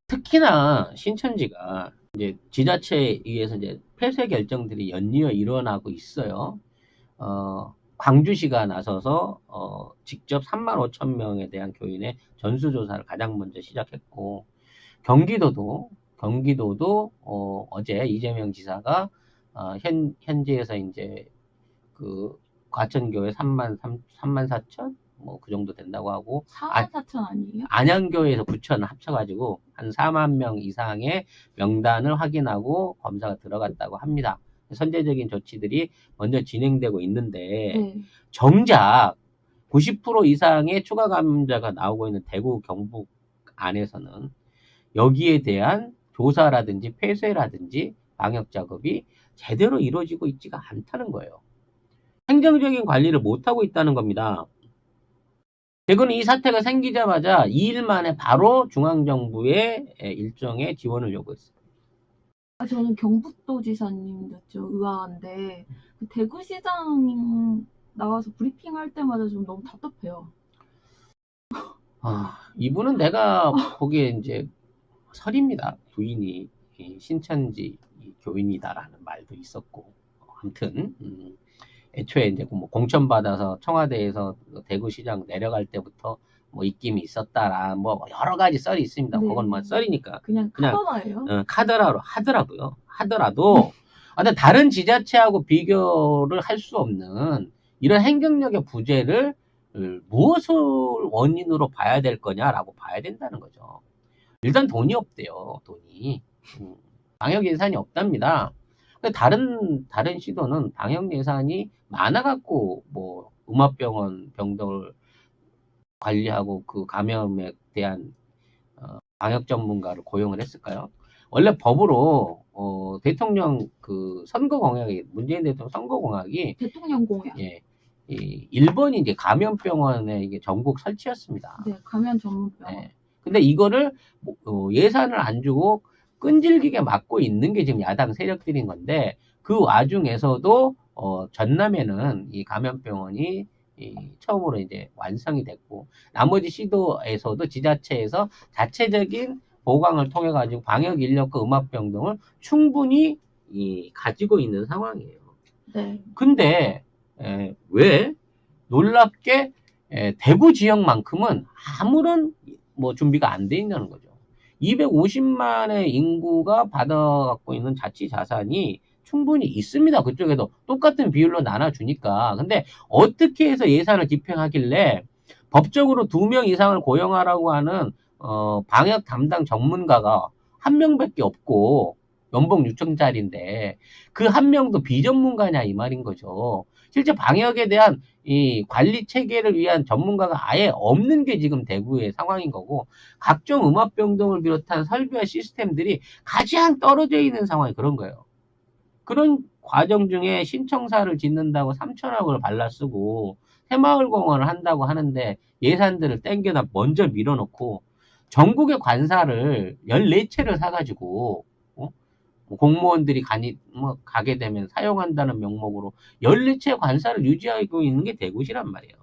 특히나 신천지가 이제 지자체에 의해서 이제 폐쇄 결정들이 연이어 일어나고 있어요. 광주시가 나서서 직접 35,000명에 대한 교인의 전수조사를 가장 먼저 시작했고, 경기도도 어제 이재명 지사가 현지에서 이제 그 과천교회 3만 4천 뭐 그 정도 된다고 하고, 4만 4천 아니에요? 안양교회에서 9천 합쳐가지고 한 4만 명 이상의 명단을 확인하고 검사가 들어갔다고 합니다. 선제적인 조치들이 먼저 진행되고 있는데, 네. 정작 90% 이상의 추가 감염자가 나오고 있는 대구 경북 안에서는 여기에 대한 조사라든지 폐쇄라든지 방역 작업이 제대로 이루어지고 있지가 않다는 거예요. 행정적인 관리를 못하고 있다는 겁니다. 대구는 이 사태가 생기자마자 2일 만에 바로 중앙정부의 일정의 지원을 요구했어요. 저는 경북도지사님이었죠, 의아한데 그 대구시장 나와서 브리핑할 때마다 좀 너무 답답해요. 이분은 내가 보기에 이제 설입니다. 부인이 신천지 교인이다라는 말도 있었고, 아무튼 애초에 이제 뭐 공천 받아서 청와대에서 대구시장 내려갈 때부터 뭐 입김이 있었다라 뭐 여러 가지 썰이 있습니다. 네. 그건 뭐 썰이니까 그냥 카더라예요? 카더라로 하더라도 근데 다른 지자체하고 비교를 할 수 없는 이런 행정력의 부재를 무엇을 원인으로 봐야 될 거냐라고 봐야 된다는 거죠. 일단 돈이 없대요. 돈이. 방역 예산이 없답니다. 다른 시도는 방역 예산이 많아갖고 뭐 음압병원 병동을 관리하고 그 감염에 대한 방역 전문가를 고용을 했을까요? 원래 법으로 대통령 그 선거 공약이, 문재인 대통령 선거 공약이 대통령 공약. 예, 이 1번이 이제 감염병원의 이게 전국 설치였습니다. 네, 감염 전문병원. 네. 근데 이거를 예산을 안 주고 끈질기게 막고 있는 게 지금 야당 세력들인 건데, 그 와중에서도 전남에는 이 감염병원이 처음으로 이제 완성이 됐고, 나머지 시도에서도 지자체에서 자체적인 보강을 통해 가지고 방역 인력과 음압병 등을 충분히 가지고 있는 상황이에요. 네. 근데 왜 놀랍게 대구 지역만큼은 아무런 뭐 준비가 안 돼 있다는 거죠. 250만의 인구가 받아갖고 있는 자치 자산이 충분히 있습니다. 그쪽에도 똑같은 비율로 나눠주니까. 근데 어떻게 해서 예산을 집행하길래 법적으로 2명 이상을 고용하라고 하는 방역 담당 전문가가 한 명밖에 없고 연봉 6천짜리인데 그 한 명도 비전문가냐 이 말인 거죠. 실제 방역에 대한 이 관리 체계를 위한 전문가가 아예 없는 게 지금 대구의 상황인 거고, 각종 음압병 등을 비롯한 설비와 시스템들이 가장 떨어져 있는 상황이 그런 거예요. 그런 과정 중에 신청사를 짓는다고 3천억을 발라 쓰고 새마을공원을 한다고 하는데 예산들을 땡겨다 먼저 밀어놓고, 전국의 관사를 14채를 사가지고 뭐 공무원들이 가게 되면 사용한다는 명목으로 14채 관사를 유지하고 있는 게 대구시란 말이에요.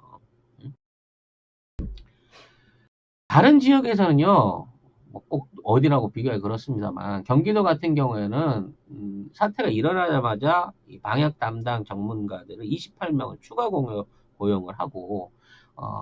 다른 지역에서는요, 뭐꼭 어디라고 비교하기 그렇습니다만, 경기도 같은 경우에는, 사태가 일어나자마자 이 방역 담당 전문가들을 28명을 추가 고용을 하고,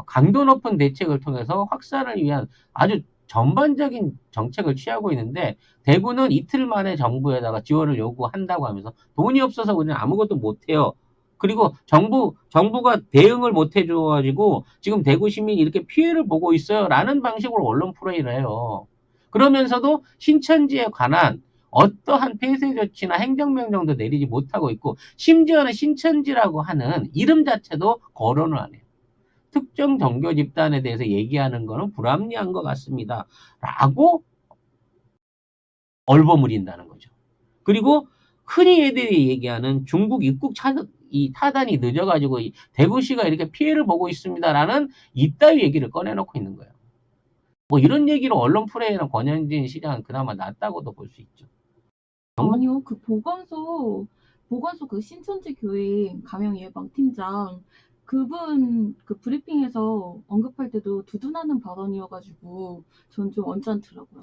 강도 높은 대책을 통해서 확산을 위한 아주 전반적인 정책을 취하고 있는데, 대구는 이틀 만에 정부에다가 지원을 요구한다고 하면서 돈이 없어서 그냥 아무것도 못해요. 그리고 정부가 대응을 못 해줘가지고 지금 대구 시민이 이렇게 피해를 보고 있어요. 라는 방식으로 언론 플레이를 해요. 그러면서도 신천지에 관한 어떠한 폐쇄 조치나 행정명령도 내리지 못하고 있고, 심지어는 신천지라고 하는 이름 자체도 거론을 안 해요. 특정 종교 집단에 대해서 얘기하는 거는 불합리한 것 같습니다. 라고 얼버무린다는 거죠. 그리고 흔히 애들이 얘기하는 중국 입국 이 타단이 늦어가지고 대구시가 이렇게 피해를 보고 있습니다라는 이따위 얘기를 꺼내놓고 있는 거예요. 뭐 이런 얘기로 언론 플레이랑 권현진 시장은 그나마 낫다고도 볼 수 있죠. 아니요, 그 보건소 그 신천지 교회 감염 예방 팀장 그분 그 브리핑에서 언급할 때도 두둔하는 발언이어가지고 전 좀 언짢더라고요.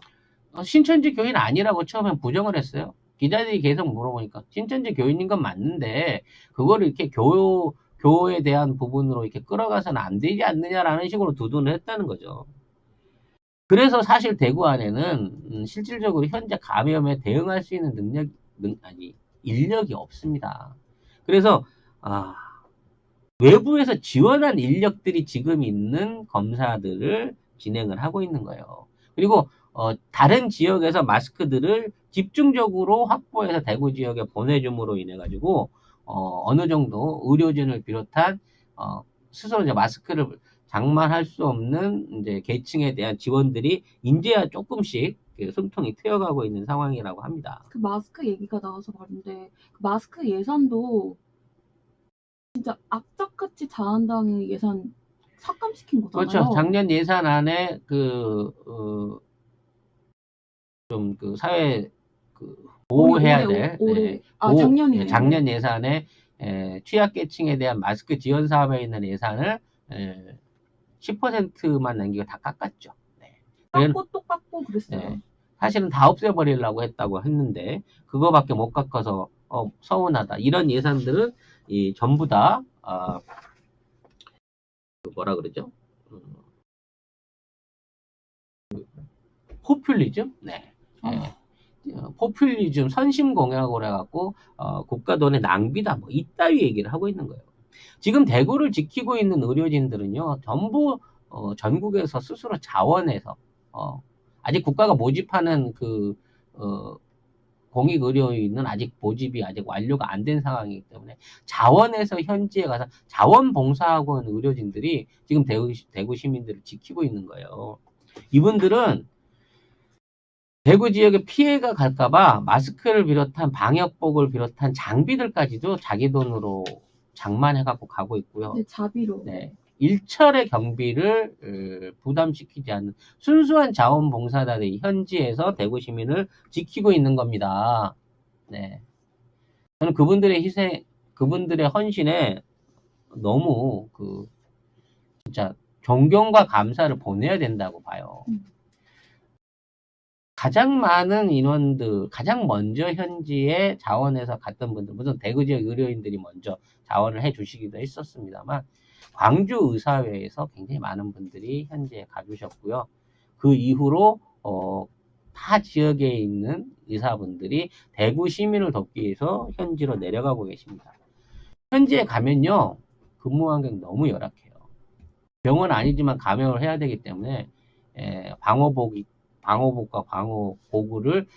신천지 교인 아니라고 처음엔 부정을 했어요. 기자들이 계속 물어보니까 신천지 교인인 건 맞는데 그거를 이렇게 교에 대한 부분으로 이렇게 끌어가서는 안 되지 않느냐라는 식으로 두둔을 했다는 거죠. 그래서 사실 대구 안에는 실질적으로 현재 감염에 대응할 수 있는 인력이 없습니다. 그래서 외부에서 지원한 인력들이 지금 있는 검사들을 진행을 하고 있는 거예요. 그리고 다른 지역에서 마스크들을 집중적으로 확보해서 대구 지역에 보내줌으로 인해 가지고 어느 정도 의료진을 비롯한 스스로 이제 마스크를 장만할 수 없는 이제 계층에 대한 지원들이 이제야 조금씩 숨통이 트여가고 있는 상황이라고 합니다. 그 마스크 얘기가 나와서 말인데 그 마스크 예산도 진짜 악착같이 자한당의 예산 삭감시킨 거잖아요. 그렇죠. 작년 예산안에 좀 사회 보호해야 될 올해 작년이네요. 작년 예산에 취약계층에 대한 마스크 지원 사업에 있는 예산을 10%만 남기고 다 깎았죠. 네. 깎고 또 깎고 그랬어요. 네. 사실은 다 없애버리려고 했다고 했는데 그거밖에 못 깎아서 서운하다. 이런 예산들은 전부 다 뭐라 그러죠? 포퓰리즘? 네. 포퓰리즘 선심공약으로 해갖고 국가 돈의 낭비다 뭐 이따위 얘기를 하고 있는 거예요. 지금 대구를 지키고 있는 의료진들은요 전부 전국에서 스스로 자원해서 아직 국가가 모집하는 공익 의료인은 아직 모집이 아직 완료가 안 된 상황이기 때문에 자원해서 현지에 가서 자원봉사하고 있는 의료진들이 지금 대구 시민들을 지키고 있는 거예요. 이분들은 대구 지역에 피해가 갈까봐 마스크를 비롯한 방역복을 비롯한 장비들까지도 자기 돈으로 장만해갖고 가고 있고요. 네, 자비로. 네. 일철의 경비를 부담시키지 않는 순수한 자원봉사단이 현지에서 대구 시민을 지키고 있는 겁니다. 네. 저는 그분들의 희생, 그분들의 헌신에 너무 진짜 존경과 감사를 보내야 된다고 봐요. 가장 많은 인원들, 가장 먼저 현지에 자원해서 갔던 분들, 물론 대구 지역 의료인들이 먼저 자원을 해주시기도 했었습니다만, 광주 의사회에서 굉장히 많은 분들이 현지에 가주셨고요. 그 이후로 타 지역에 있는 의사분들이 대구 시민을 돕기 위해서 현지로 내려가고 계십니다. 현지에 가면요, 근무 환경이 너무 열악해요. 병원 아니지만 감염을 해야 되기 때문에 방호복과 방호고구를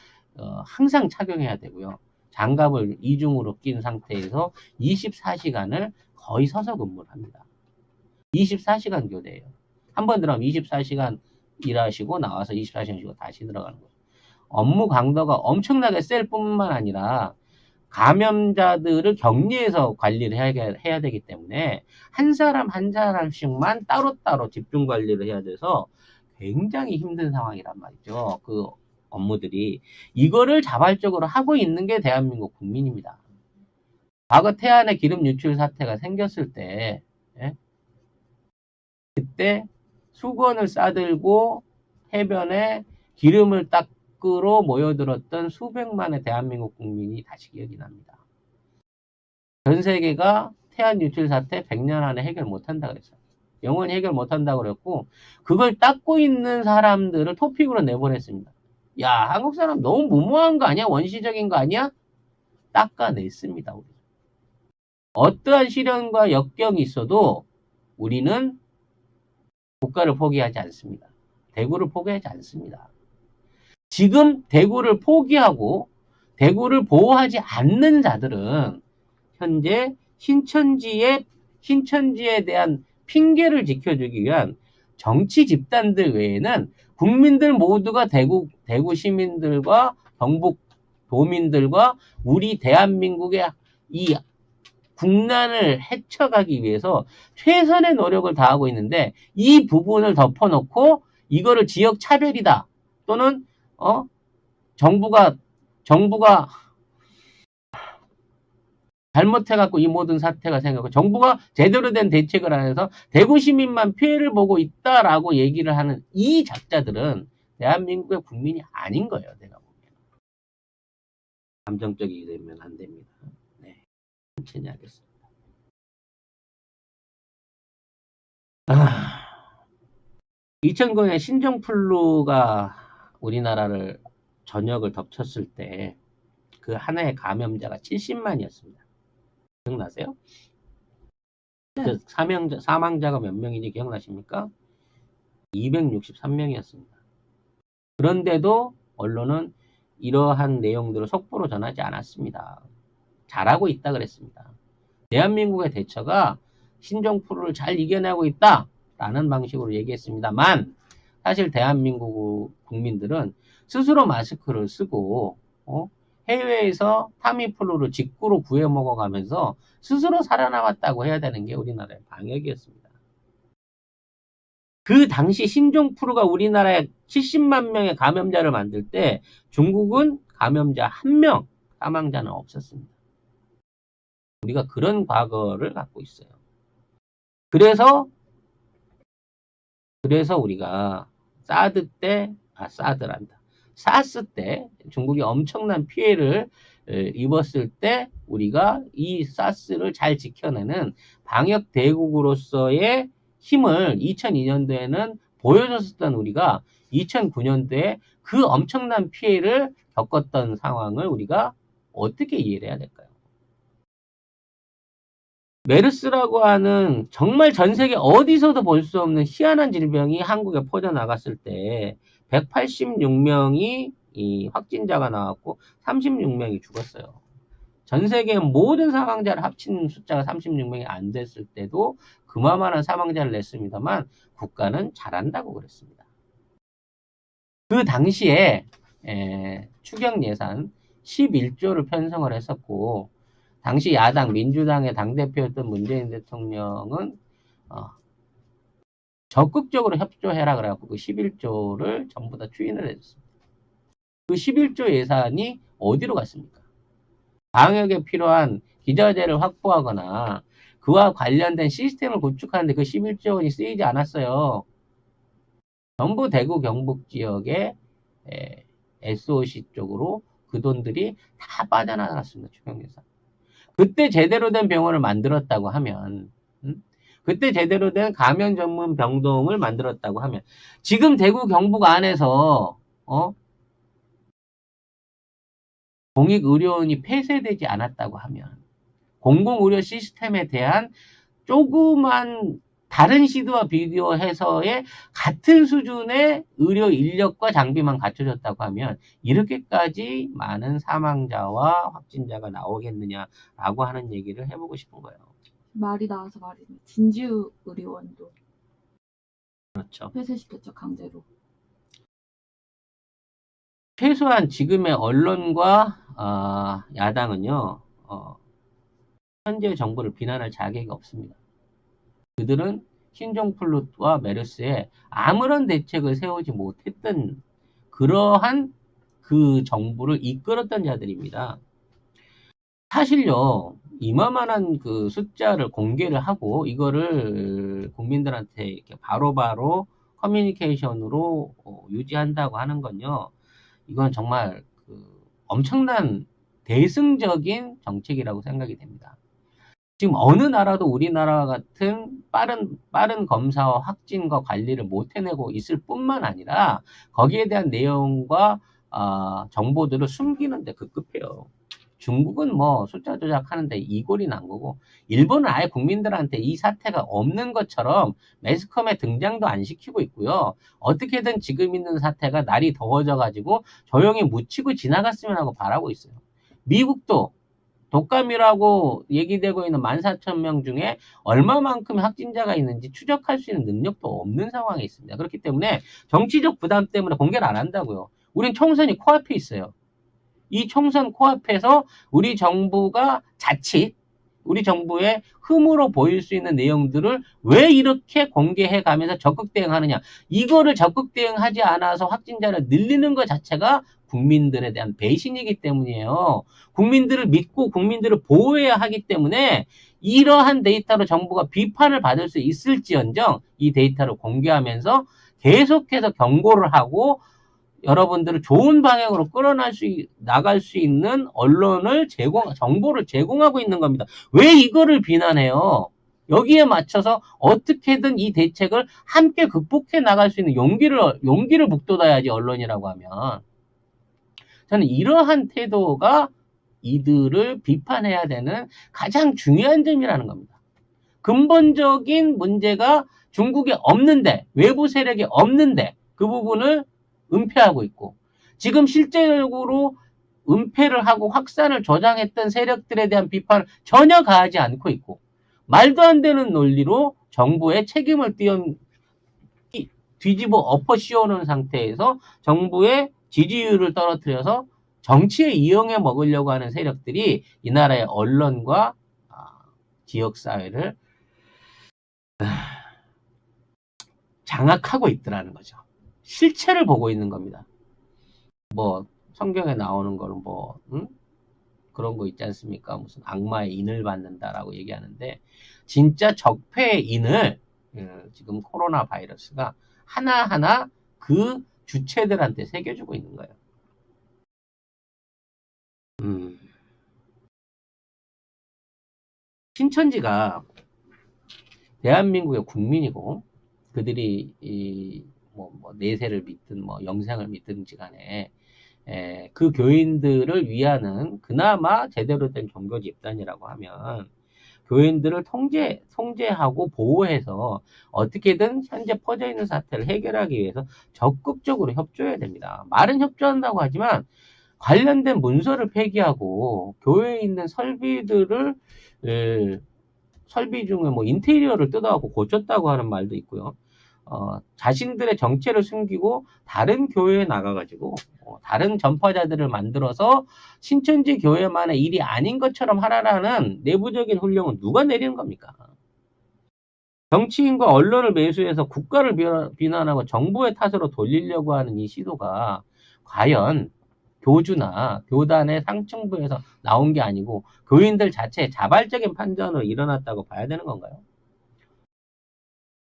항상 착용해야 되고요. 장갑을 이중으로 낀 상태에서 24시간을 거의 서서 근무를 합니다. 24시간 교대예요. 한 번 들어가면 24시간 일하시고 나와서 24시간 쉬고 다시 들어가는 거죠. 업무 강도가 엄청나게 셀 뿐만 아니라 감염자들을 격리해서 관리를 해야 되기 때문에 한 사람 한 사람씩만 따로따로 집중 관리를 해야 돼서 굉장히 힘든 상황이란 말이죠. 그 업무들이. 이거를 자발적으로 하고 있는 게 대한민국 국민입니다. 과거 태안의 기름 유출 사태가 생겼을 때 그때 수건을 싸들고 해변에 기름을 닦으러 모여들었던 수백만의 대한민국 국민이 다시 기억이 납니다. 전 세계가 태안 유출 사태 100년 안에 해결 못한다고 했어요. 영원히 해결 못한다고 그랬고 그걸 닦고 있는 사람들을 토픽으로 내보냈습니다. 야, 한국 사람 너무 무모한 거 아니야? 원시적인 거 아니야? 닦아냈습니다. 우리. 어떠한 시련과 역경이 있어도 우리는 국가를 포기하지 않습니다. 대구를 포기하지 않습니다. 지금 대구를 포기하고 대구를 보호하지 않는 자들은 현재 신천지에 대한 핑계를 지켜주기 위한 정치 집단들 외에는 국민들 모두가 대구 시민들과 경북 도민들과 우리 대한민국의 이 국난을 헤쳐가기 위해서 최선의 노력을 다하고 있는데 이 부분을 덮어놓고 이거를 지역 차별이다 또는 정부가 잘못해갖고 이 모든 사태가 생겼고 정부가 제대로 된 대책을 안 해서 대구 시민만 피해를 보고 있다라고 얘기를 하는 이 작자들은 대한민국의 국민이 아닌 거예요. 내가 보기에는. 감정적이 되면 안 됩니다. 네, 천천히 하겠습니다. 2009년에 신종플루가 우리나라를 전역을 덮쳤을 때 그 한 해의 감염자가 70만이었습니다. 기억나세요? 네. 그 사망자가 몇 명인지 기억나십니까? 263명이었습니다. 그런데도 언론은 이러한 내용들을 속보로 전하지 않았습니다. 잘하고 있다 그랬습니다. 대한민국의 대처가 신종플루를 잘 이겨내고 있다라는 방식으로 얘기했습니다만 사실 대한민국 국민들은 스스로 마스크를 쓰고 해외에서 타미플루를 직구로 구해 먹어가면서 스스로 살아남았다고 해야 되는 게 우리나라의 방역이었습니다. 그 당시 신종플루가 우리나라에 70만 명의 감염자를 만들 때 중국은 감염자 1명, 사망자는 없었습니다. 우리가 그런 과거를 갖고 있어요. 그래서 우리가 사스 때 중국이 엄청난 피해를 입었을 때 우리가 이 사스를 잘 지켜내는 방역 대국으로서의 힘을 2002년도에는 보여줬었던 우리가 2009년도에 그 엄청난 피해를 겪었던 상황을 우리가 어떻게 이해를 해야 될까요? 메르스라고 하는 정말 전 세계 어디서도 볼 수 없는 희한한 질병이 한국에 퍼져나갔을 때 186명이 이 확진자가 나왔고 36명이 죽었어요. 전 세계 모든 사망자를 합친 숫자가 36명이 안 됐을 때도 그만한 사망자를 냈습니다만 국가는 잘한다고 그랬습니다. 그 당시에 추경 예산 11조를 편성을 했었고 당시 야당 민주당의 당대표였던 문재인 대통령은 적극적으로 협조해라 그래갖고 그 11조를 전부 다 추인을 했습니다. 그 11조 예산이 어디로 갔습니까? 방역에 필요한 기자재를 확보하거나 그와 관련된 시스템을 구축하는데 그 11조 원이 쓰이지 않았어요. 전부 대구 경북 지역의 SOC 쪽으로 그 돈들이 다 빠져나갔습니다. 추경 예산. 그때 제대로 된 병원을 만들었다고 하면 그때 제대로 된 감염 전문 병동을 만들었다고 하면 지금 대구 경북 안에서 공익의료원이 폐쇄되지 않았다고 하면 공공의료 시스템에 대한 조그만 다른 시도와 비교해서의 같은 수준의 의료 인력과 장비만 갖춰졌다고 하면 이렇게까지 많은 사망자와 확진자가 나오겠느냐라고 하는 얘기를 해보고 싶은 거예요. 말이 나와서 말입니다. 진주 의료원도 그렇죠. 폐쇄시켰죠, 강제로. 최소한 지금의 언론과 야당은요, 현재 정부를 비난할 자격이 없습니다. 그들은 신종플루와 메르스에 아무런 대책을 세우지 못했던 그러한 그 정부를 이끌었던 자들입니다. 사실요, 이만한 그 숫자를 공개를 하고 이거를 국민들한테 이렇게 바로바로 커뮤니케이션으로 유지한다고 하는 건요, 이건 정말 그 엄청난 대승적인 정책이라고 생각이 됩니다. 지금 어느 나라도 우리나라 같은 빠른 검사와 확진과 관리를 못 해내고 있을 뿐만 아니라 거기에 대한 내용과 정보들을 숨기는데 급급해요. 중국은 뭐 숫자 조작하는데 이골이 난 거고 일본은 아예 국민들한테 이 사태가 없는 것처럼 매스컴에 등장도 안 시키고 있고요. 어떻게든 지금 있는 사태가 날이 더워져 가지고 조용히 묻히고 지나갔으면 하고 바라고 있어요. 미국도 독감이라고 얘기되고 있는 14,000명 중에 얼마만큼 확진자가 있는지 추적할 수 있는 능력도 없는 상황에 있습니다. 그렇기 때문에 정치적 부담 때문에 공개를 안 한다고요. 우린 총선이 코앞에 있어요. 이 총선 코앞에서 우리 정부가 자칫 우리 정부의 흠으로 보일 수 있는 내용들을 왜 이렇게 공개해 가면서 적극 대응하느냐. 이거를 적극 대응하지 않아서 확진자를 늘리는 것 자체가 국민들에 대한 배신이기 때문이에요. 국민들을 믿고 국민들을 보호해야 하기 때문에 이러한 데이터로 정부가 비판을 받을 수 있을지언정 이 데이터를 공개하면서 계속해서 경고를 하고 여러분들을 좋은 방향으로 나갈 수 있는 언론을 정보를 제공하고 있는 겁니다. 왜 이거를 비난해요? 여기에 맞춰서 어떻게든 이 대책을 함께 극복해 나갈 수 있는 용기를 북돋아야지, 언론이라고 하면. 저는 이러한 태도가 이들을 비판해야 되는 가장 중요한 점이라는 겁니다. 근본적인 문제가 중국에 없는데, 외부 세력이 없는데, 그 부분을 은폐하고 있고, 지금 실제적으로 은폐를 하고 확산을 조장했던 세력들에 대한 비판을 전혀 가하지 않고 있고, 말도 안 되는 논리로 정부의 책임을 뒤집어 엎어 씌워놓은 상태에서 정부의 지지율을 떨어뜨려서 정치에 이용해 먹으려고 하는 세력들이 이 나라의 언론과 지역사회를 장악하고 있더라는 거죠. 실체를 보고 있는 겁니다. 뭐 성경에 나오는 거는 그런 거 있지 않습니까? 무슨 악마의 인을 받는다라고 얘기하는데, 진짜 적폐의 인을 지금 코로나 바이러스가 하나하나 그 주체들한테 새겨주고 있는 거예요. 신천지가 대한민국의 국민이고, 그들이 내세를 믿든 영생을 믿든지 간에 그 교인들을 위하는 그나마 제대로 된 종교 집단이라고 하면, 교인들을 통제하고 보호해서 어떻게든 현재 퍼져 있는 사태를 해결하기 위해서 적극적으로 협조해야 됩니다. 말은 협조한다고 하지만 관련된 문서를 폐기하고 교회에 있는 설비 중에 인테리어를 뜯어갖고 고쳤다고 하는 말도 있고요. 자신들의 정체를 숨기고 다른 교회에 나가가지고 다른 전파자들을 만들어서 신천지 교회만의 일이 아닌 것처럼 하라라는 내부적인 훈령은 누가 내리는 겁니까? 정치인과 언론을 매수해서 국가를 비난하고 정부의 탓으로 돌리려고 하는 이 시도가 과연 교주나 교단의 상층부에서 나온 게 아니고 교인들 자체의 자발적인 판단으로 일어났다고 봐야 되는 건가요?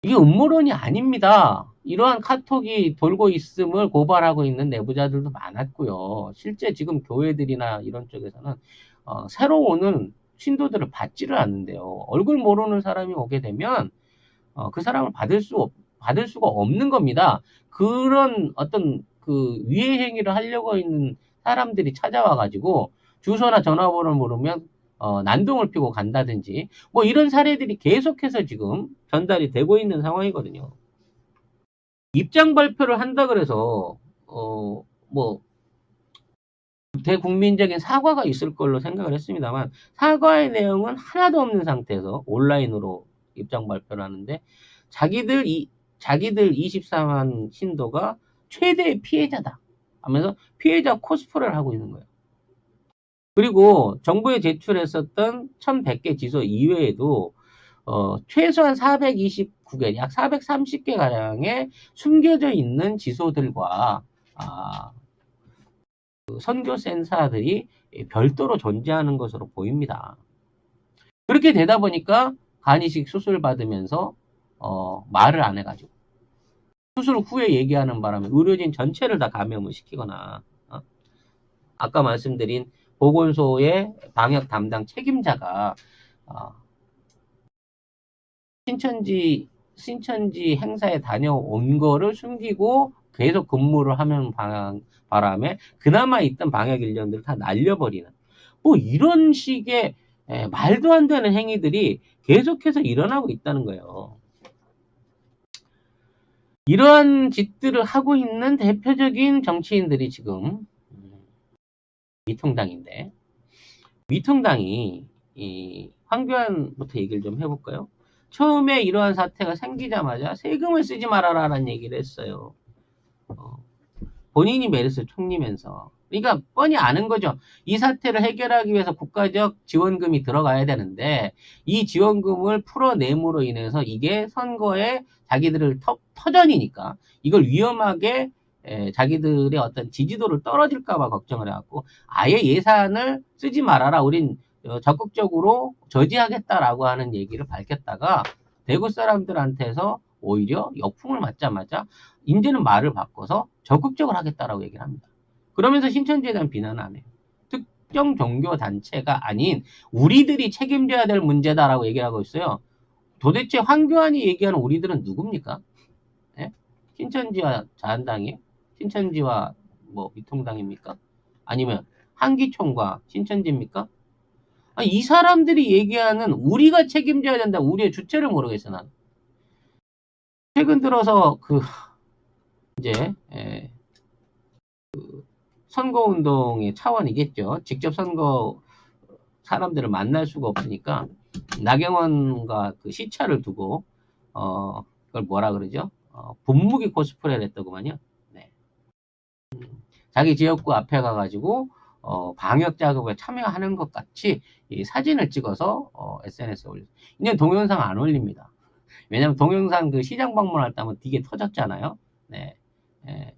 이게 음모론이 아닙니다. 이러한 카톡이 돌고 있음을 고발하고 있는 내부자들도 많았고요. 실제 지금 교회들이나 이런 쪽에서는 새로 오는 신도들을 받지를 않는데요. 얼굴 모르는 사람이 오게 되면 그 사람을 받을 수가 없는 겁니다. 그런 어떤 그 위해 행위를 하려고 있는 사람들이 찾아와가지고 주소나 전화번호를 모르면 난동을 피고 간다든지 이런 사례들이 계속해서 지금 전달이 되고 있는 상황이거든요. 입장 발표를 한다 그래서 대국민적인 사과가 있을 걸로 생각을 했습니다만, 사과의 내용은 하나도 없는 상태에서 온라인으로 입장 발표를 하는데, 자기들 24만 신도가 최대의 피해자다 하면서 피해자 코스프레를 하고 있는 거예요. 그리고 정부에 제출했었던 1100개 지소 이외에도 최소한 429개, 약 430개 가량의 숨겨져 있는 지소들과 선교센터들이 별도로 존재하는 것으로 보입니다. 그렇게 되다 보니까 간이식 수술 받으면서 말을 안 해가지고 수술 후에 얘기하는 바람에 의료진 전체를 다 감염을 시키거나, 아까 말씀드린 보건소의 방역 담당 책임자가 신천지 행사에 다녀온 거를 숨기고 계속 근무를 하는 바람에 그나마 있던 방역 인력들을 다 날려버리는 이런 식의 말도 안 되는 행위들이 계속해서 일어나고 있다는 거예요. 이러한 짓들을 하고 있는 대표적인 정치인들이 지금 미통당인데, 미통당이 황교안부터 얘기를 좀 해볼까요? 처음에 이러한 사태가 생기자마자 세금을 쓰지 말아라라는 얘기를 했어요. 본인이 메르스 총리면서. 그러니까 뻔히 아는 거죠. 이 사태를 해결하기 위해서 국가적 지원금이 들어가야 되는데, 이 지원금을 풀어냄으로 인해서 이게 선거에 자기들을 터전이니까 이걸 위험하게 자기들의 어떤 지지도를 떨어질까봐 걱정을 해갖고 아예 예산을 쓰지 말아라, 우린 적극적으로 저지하겠다라고 하는 얘기를 밝혔다가 대구 사람들한테서 오히려 역풍을 맞자마자 이제는 말을 바꿔서 적극적으로 하겠다라고 얘기를 합니다. 그러면서 신천지에 대한 비난을 안 해요. 특정 종교 단체가 아닌 우리들이 책임져야 될 문제다라고 얘기를 하고 있어요. 도대체 황교안이 얘기하는 우리들은 누굽니까? 예? 신천지와 자한당이에요? 신천지와 뭐 미통당입니까? 아니면 한기총과 신천지입니까? 아니, 이 사람들이 얘기하는 우리가 책임져야 된다. 우리의 주체를 모르겠어 난. 최근 들어서 이제 선거운동의 차원이겠죠. 직접 선거 사람들을 만날 수가 없으니까 나경원과 그 시차를 두고 그걸 뭐라 그러죠? 분무기 코스프레를 했더구만요. 네. 자기 지역구 앞에 가가지고 방역 작업에 참여하는 것 같이 이 사진을 찍어서 SNS에 올렸어요. 이제 동영상 안 올립니다. 왜냐면 동영상 그 시장 방문할 때 하면 되게 터졌잖아요. 네.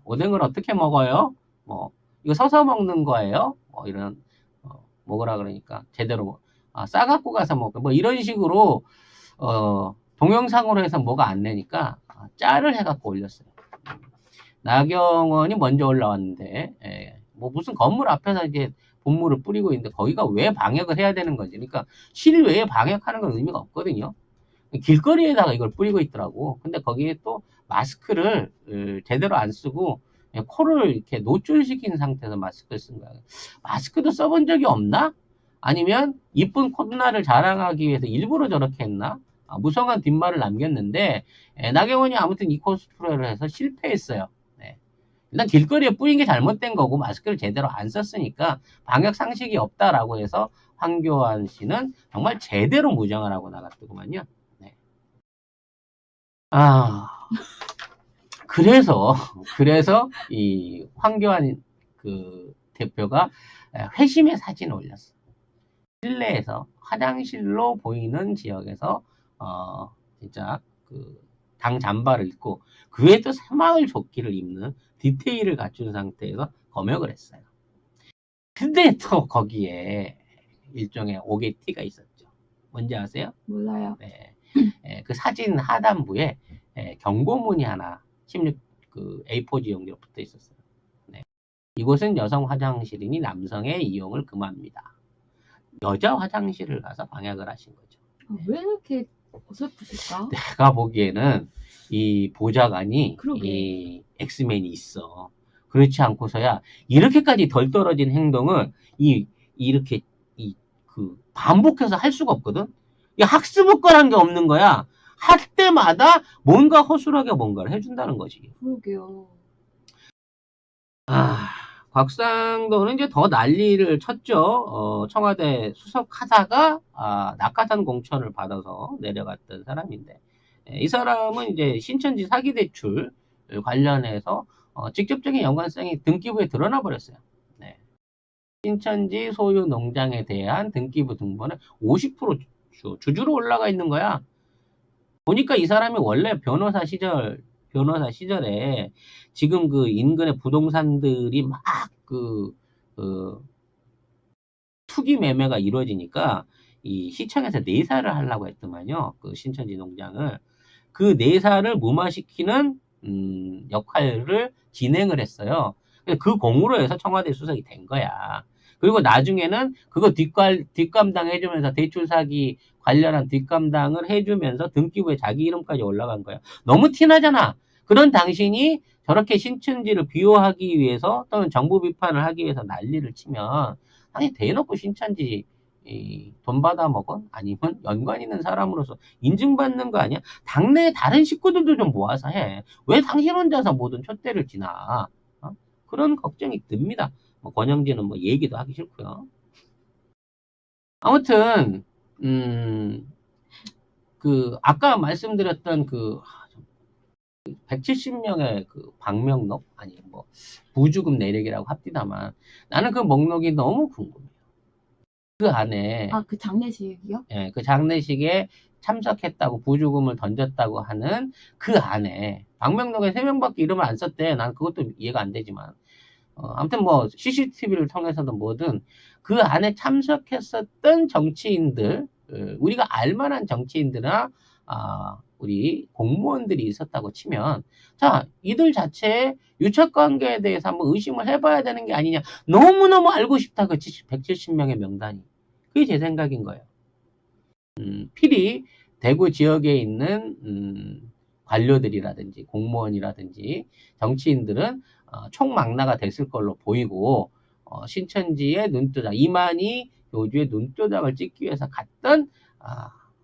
오뎅을 어떻게 먹어요? 뭐 이거 서서 먹는 거예요? 이런 먹으라 그러니까 제대로 싸갖고 가서 먹고 뭐 이런 식으로 동영상으로 해서 뭐가 안 되니까 짤을 해갖고 올렸어요. 나경원이 먼저 올라왔는데 뭐 무슨 건물 앞에서 이제 분무를 뿌리고 있는데 거기가 왜 방역을 해야 되는 거지? 그러니까 실외에 방역하는 건 의미가 없거든요. 길거리에다가 이걸 뿌리고 있더라고. 근데 거기에 또 마스크를 제대로 안 쓰고 코를 이렇게 노출시킨 상태에서 마스크를 쓴 거야. 마스크도 써본 적이 없나? 아니면 이쁜 콧날을 자랑하기 위해서 일부러 저렇게 했나? 무성한 뒷말을 남겼는데 나경원이 아무튼 이 코스프레를 해서 실패했어요. 네. 일단 길거리에 뿌린 게 잘못된 거고 마스크를 제대로 안 썼으니까 방역 상식이 없다라고 해서 황교안 씨는 정말 제대로 무장을 하고 나갔더구만요. 네. 그래서 이 황교안 그 대표가 회심의 사진을 올렸어. 실내에서 화장실로 보이는 지역에서 진짜 그 당 잠바를 입고 그 외에 또 새마을 조끼를 입는 디테일을 갖춘 상태에서 검역을 했어요. 근데 또 거기에 일종의 오게티가 있었죠. 뭔지 아세요? 몰라요. 네. 그 사진 하단부에 경고문이 하나 16 A4 용지로 붙어 있었어요. 네. 이곳은 여성 화장실이니 남성의 이용을 금합니다. 여자 화장실을 가서 방역을 하신 거죠. 왜 이렇게 어설프실까? 내가 보기에는 이 보좌관이 그러게. 이 엑스맨이 있어. 그렇지 않고서야 이렇게까지 덜 떨어진 행동을 이렇게 반복해서 할 수가 없거든. 이 학습효과라는 게 없는 거야. 할 때마다 뭔가 허술하게 뭔가를 해준다는 거지. 그러게요. 곽상도는 이제 더 난리를 쳤죠. 청와대 수석하다가 낙하산 공천을 받아서 내려갔던 사람인데 이 사람은 이제 신천지 사기 대출 관련해서 직접적인 연관성이 등기부에 드러나 버렸어요. 네. 신천지 소유 농장에 대한 등기부 등본에 50% 주주로 올라가 있는 거야. 보니까 이 사람이 원래 변호사 시절에 지금 그 인근의 부동산들이 막 투기 매매가 이루어지니까 이 시청에서 내사를 하려고 했더만요. 그 신천지 농장을. 그 내사를 무마시키는 역할을 진행을 했어요. 그 공으로 해서 청와대 수석이 된 거야. 그리고 나중에는 그거 뒷감당 해주면서 대출 사기 관련한 뒷감당을 해주면서 등기부에 자기 이름까지 올라간 거야. 너무 티나잖아. 그런 당신이 저렇게 신천지를 비호하기 위해서 또는 정부 비판을 하기 위해서 난리를 치면 아니 대놓고 신천지 돈 받아 먹은 아니면 연관 있는 사람으로서 인증받는 거 아니야? 당내 다른 식구들도 좀 모아서 해. 왜 당신 혼자서 모든 촛대를 지나? 그런 걱정이 듭니다. 뭐 권영진은 뭐 얘기도 하기 싫고요. 아무튼 아까 말씀드렸던 170명의 방명록 아니 뭐 부주금 내력이라고 합디다만 나는 그 목록이 너무 궁금해요. 그 안에 그 장례식이요? 예, 그 장례식에 참석했다고 부주금을 던졌다고 하는 그 안에 방명록에 3명밖에 이름을 안 썼대. 난 그것도 이해가 안 되지만 아무튼 뭐 CCTV를 통해서든 뭐든 그 안에 참석했었던 정치인들 우리가 알만한 정치인들이나 우리 공무원들이 있었다고 치면, 자, 이들 자체의 유착관계에 대해서 한번 의심을 해봐야 되는 게 아니냐. 너무너무 알고 싶다, 그 170명의 명단이. 그게 제 생각인 거예요. 필히 대구 지역에 있는 관료들이라든지 공무원이라든지 정치인들은 총망라가 됐을 걸로 보이고, 신천지의 눈도장, 이만희 교주의 눈도장을 찍기 위해서 갔던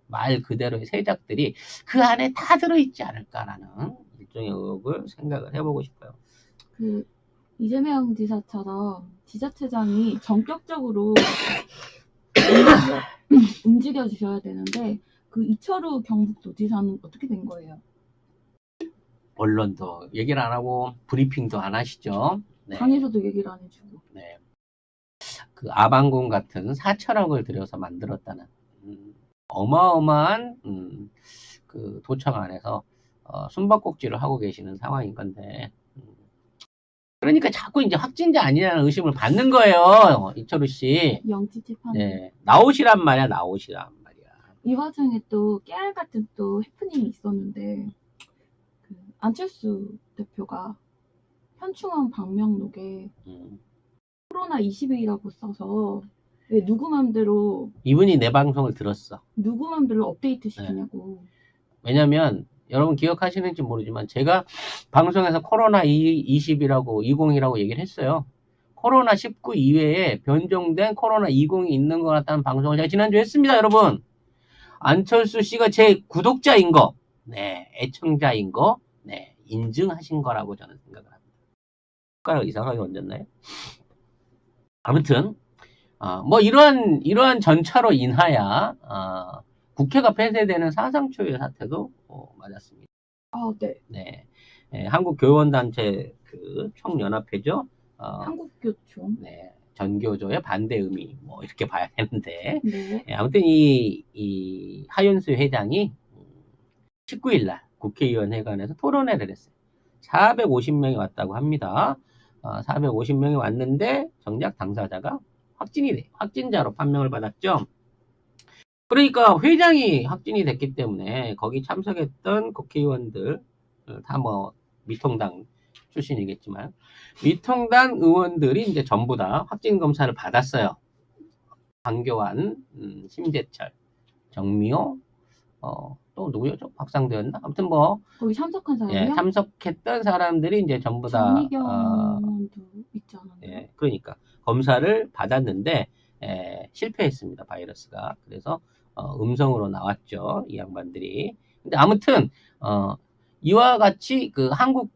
말 그대로의 세작들이 그 안에 다 들어있지 않을까라는 일종의 의혹을 생각을 해보고 싶어요. 그 이재명 지사처럼 지자체장이 전격적으로 움직여 주셔야 되는데 그 이철우 경북도지사는 어떻게 된 거예요? 언론도 얘기를 안 하고 브리핑도 안 하시죠. 네. 당에서도 얘기를 안 해주고. 네. 그 아방궁 같은 4천억을 들여서 만들었다는 어마어마한 그 도청 안에서 숨바꼭질을 하고 계시는 상황인 건데, 그러니까 자꾸 이제 확진자 아니냐는 의심을 받는 거예요, 이철우 씨. 영지집하는. 네, 나오시란 말이야, 나오시란 말이야. 이 와중에 또 깨알 같은 또 해프닝이 있었는데, 그 안철수 대표가 현충원 방명록에 코로나 20일이라고 써서 왜 누구 맘대로 이분이 내 방송을 들었어. 누구 맘대로 업데이트 시키냐고. 왜냐면 여러분 기억하시는지 모르지만 제가 방송에서 코로나 20이라고 20이라고 얘기를 했어요. 코로나 19 이외에 변종된 코로나 20이 있는 것 같다는 방송을 제가 지난주에 했습니다, 여러분. 안철수 씨가 제 구독자인 거, 네, 애청자인 거, 네, 인증하신 거라고 저는 생각을 합니다. 손가락 이상하게 얹었나요? 아무튼 뭐 이러한 전차로 인하여 국회가 폐쇄되는 사상 초유의 사태도 맞았습니다. 네. 네, 한국 교원단체 그 총연합회죠. 한국교총. 네, 전교조의 반대 의미 뭐 이렇게 봐야 되는데, 네. 아무튼 이 하윤수 회장이 19일날 국회의원회관에서 토론회를 했어요. 450명이 왔다고 합니다. 450명이 왔는데 정작 당사자가 확진자로 판명을 받았죠. 그러니까 회장이 확진이 됐기 때문에 거기 참석했던 국회의원들 다 뭐 미통당 출신이겠지만 미통당 의원들이 이제 전부 다 확진 검사를 받았어요. 황교안, 심재철, 정미호, 또 누구였죠? 박상도였나? 아무튼 뭐 거기 참석한 사람이요? 예, 참석했던 사람들이 이제 전부 다 정미경도 있지 않았나요? 예, 그러니까 검사를 받았는데 실패했습니다, 바이러스가. 그래서 음성으로 나왔죠, 이 양반들이. 근데 아무튼 이와 같이 그 한국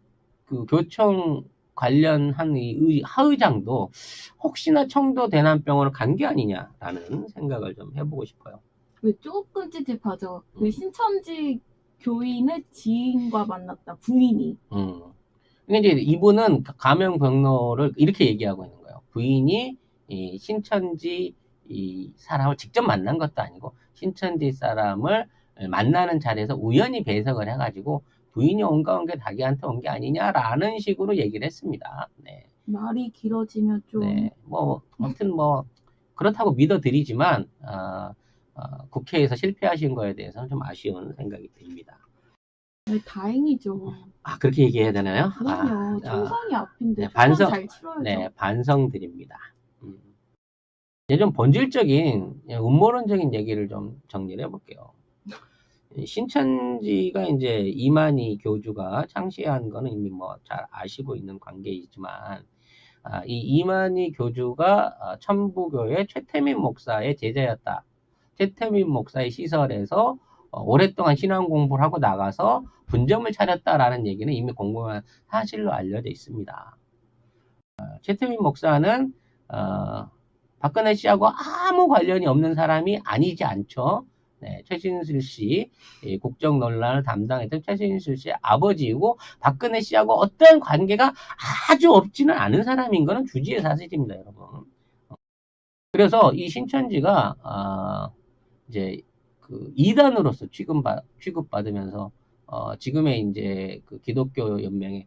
그 교총 관련한 이 하의장도 혹시나 청도 대남병원을 간 게 아니냐라는 생각을 좀 해보고 싶어요. 왜 조금 찝찝하죠? 그 신천지 교인의 지인과 만났다, 부인이. 근데 이제 이분은 가명병로를 이렇게 얘기하고 있는 거예요. 부인이 이 신천지 이 사람을 직접 만난 것도 아니고 신천지 사람을 만나는 자리에서 우연히 배석을 해가지고 부인이 온 가운데 자기한테 온 게 아니냐라는 식으로 얘기를 했습니다. 네. 말이 길어지면 좀. 네. 뭐 아무튼 뭐 그렇다고 믿어드리지만 국회에서 실패하신 거에 대해서는 좀 아쉬운 생각이 듭니다. 네, 다행이죠. 그렇게 얘기해야 되나요? 그럼요. 총선이 앞인데 네, 반성, 잘 치러야죠. 네, 반성드립니다. 좀 본질적인 음모론적인 얘기를 좀 정리를 해볼게요. 신천지가 이제 이만희 교주가 창시한 거는 이미 뭐 잘 아시고 있는 관계이지만, 이 이만희 교주가 천부교의 최태민 목사의 제자였다. 최태민 목사의 시설에서 오랫동안 신앙 공부를 하고 나가서 분점을 차렸다라는 얘기는 이미 공공한 사실로 알려져 있습니다. 최태민 목사는 박근혜 씨하고 아무 관련이 없는 사람이 아니지 않죠. 네, 최신슬 씨, 국정 논란을 담당했던 최신슬 씨의 아버지이고 박근혜 씨하고 어떤 관계가 아주 없지는 않은 사람인 거는 주지의 사실입니다, 여러분. 그래서 이 신천지가 이제 그 이단으로서 취급받으면서 지금의 이제 그 기독교 연맹에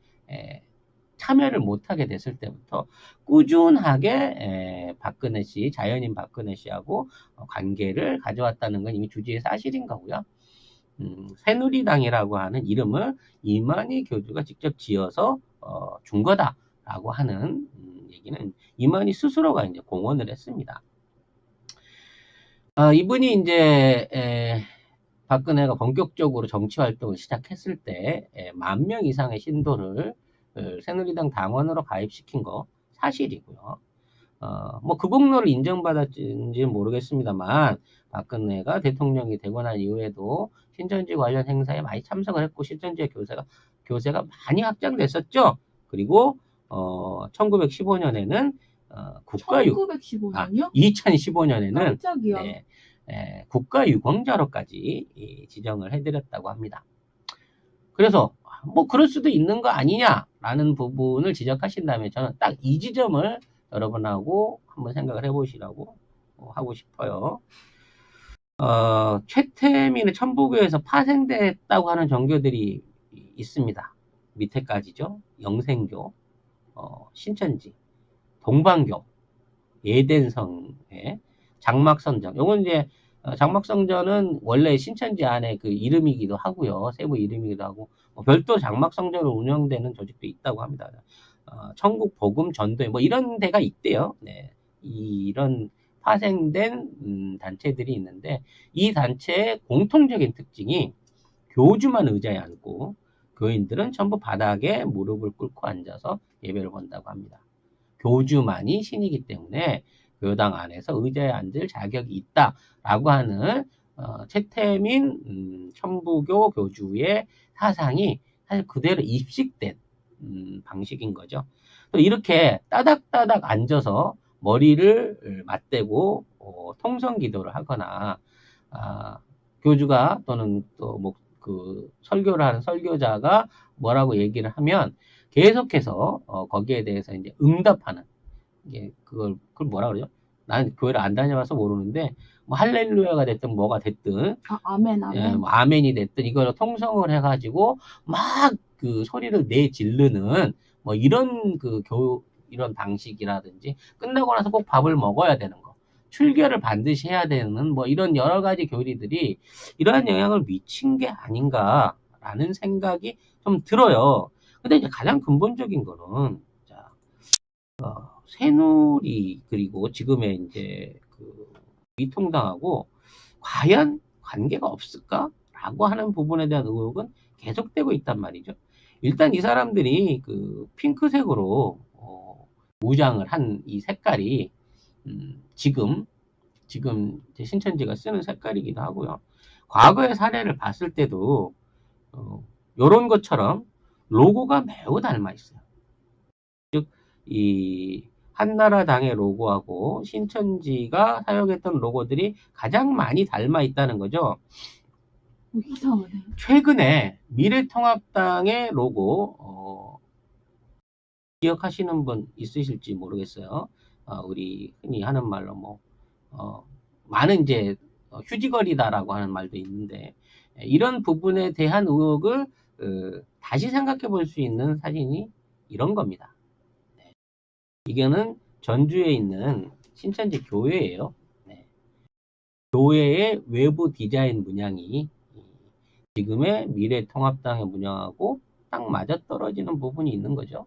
참여를 못하게 됐을 때부터 꾸준하게 박근혜 씨, 자연인 박근혜 씨하고 관계를 가져왔다는 건 이미 주지의 사실인 거고요. 새누리당이라고 하는 이름을 이만희 교주가 직접 지어서 준 거다라고 하는 얘기는 이만희 스스로가 이제 공언을 했습니다. 이분이 이제 박근혜가 본격적으로 정치 활동을 시작했을 때 10,000명 이상의 신도를 새누리당 당원으로 가입시킨 거 사실이고요. 뭐 그 공로를 인정받았는지는 모르겠습니다만 박근혜가 대통령이 되고 난 이후에도 신천지 관련 행사에 많이 참석을 했고 신천지의 교세가 많이 확장됐었죠. 그리고 1915년에는 국가유 1915년이요? 2015년에는 깜짝이야. 국가유공자로까지 지정을 해드렸다고 합니다. 그래서 뭐 그럴 수도 있는 거 아니냐라는 부분을 지적하신다면 저는 딱 이 지점을 여러분하고 한번 생각을 해보시라고 하고 싶어요. 최태민의 천부교에서 파생됐다고 하는 종교들이 있습니다. 밑에까지죠. 영생교, 신천지, 동방교, 예덴성의 장막성전. 요건 이제 장막성전은 원래 신천지 안에 그 이름이기도 하고요. 세부 이름이기도 하고 별도 장막성전으로 운영되는 조직도 있다고 합니다. 천국 복음 전도회 뭐 이런 데가 있대요. 네. 이런 파생된 단체들이 있는데 이 단체의 공통적인 특징이 교주만 의자에 앉고 교인들은 전부 바닥에 무릎을 꿇고 앉아서 예배를 본다고 합니다. 교주만이 신이기 때문에 교당 안에서 의자에 앉을 자격이 있다라고 하는 최태민 천부교 교주의 사상이 사실 그대로 입식된 방식인 거죠. 또 이렇게 따닥따닥 앉아서 머리를 맞대고 통성 기도를 하거나 교주가 또는 또 뭐 그 설교를 하는 설교자가 뭐라고 얘기를 하면 계속해서 거기에 대해서 이제 응답하는 이게 그걸 뭐라 그러죠? 난 교회를 안 다녀봐서 모르는데 뭐 할렐루야가 됐든 뭐가 됐든 아멘. 뭐 아멘이 됐든 이걸 통성을 해가지고 막 그 소리를 내 지르는 뭐 이런 이런 방식이라든지 끝나고 나서 꼭 밥을 먹어야 되는 거. 출결을 반드시 해야 되는 뭐 이런 여러 가지 교리들이 이러한 영향을 미친 게 아닌가라는 생각이 좀 들어요. 근데 이제 가장 근본적인 거는 자, 새누리 그리고 지금의 이제 그 위통당하고 과연 관계가 없을까라고 하는 부분에 대한 의혹은 계속되고 있단 말이죠. 일단 이 사람들이 그 핑크색으로 무장을 한 이 색깔이 지금 신천지가 쓰는 색깔이기도 하고요. 과거의 사례를 봤을 때도 이런 것처럼 로고가 매우 닮아 있어요. 즉, 이 한나라당의 로고하고 신천지가 사용했던 로고들이 가장 많이 닮아 있다는 거죠. 이상하네. 최근에 미래통합당의 로고 기억하시는 분 있으실지 모르겠어요. 우리 흔히 하는 말로 뭐 많은 이제 휴지거리다라고 하는 말도 있는데 이런 부분에 대한 의혹을 다시 생각해 볼 수 있는 사진이 이런 겁니다. 이거는 전주에 있는 신천지 교회예요. 네. 교회의 외부 디자인 문양이 지금의 미래통합당의 문양하고 딱 맞아떨어지는 부분이 있는 거죠.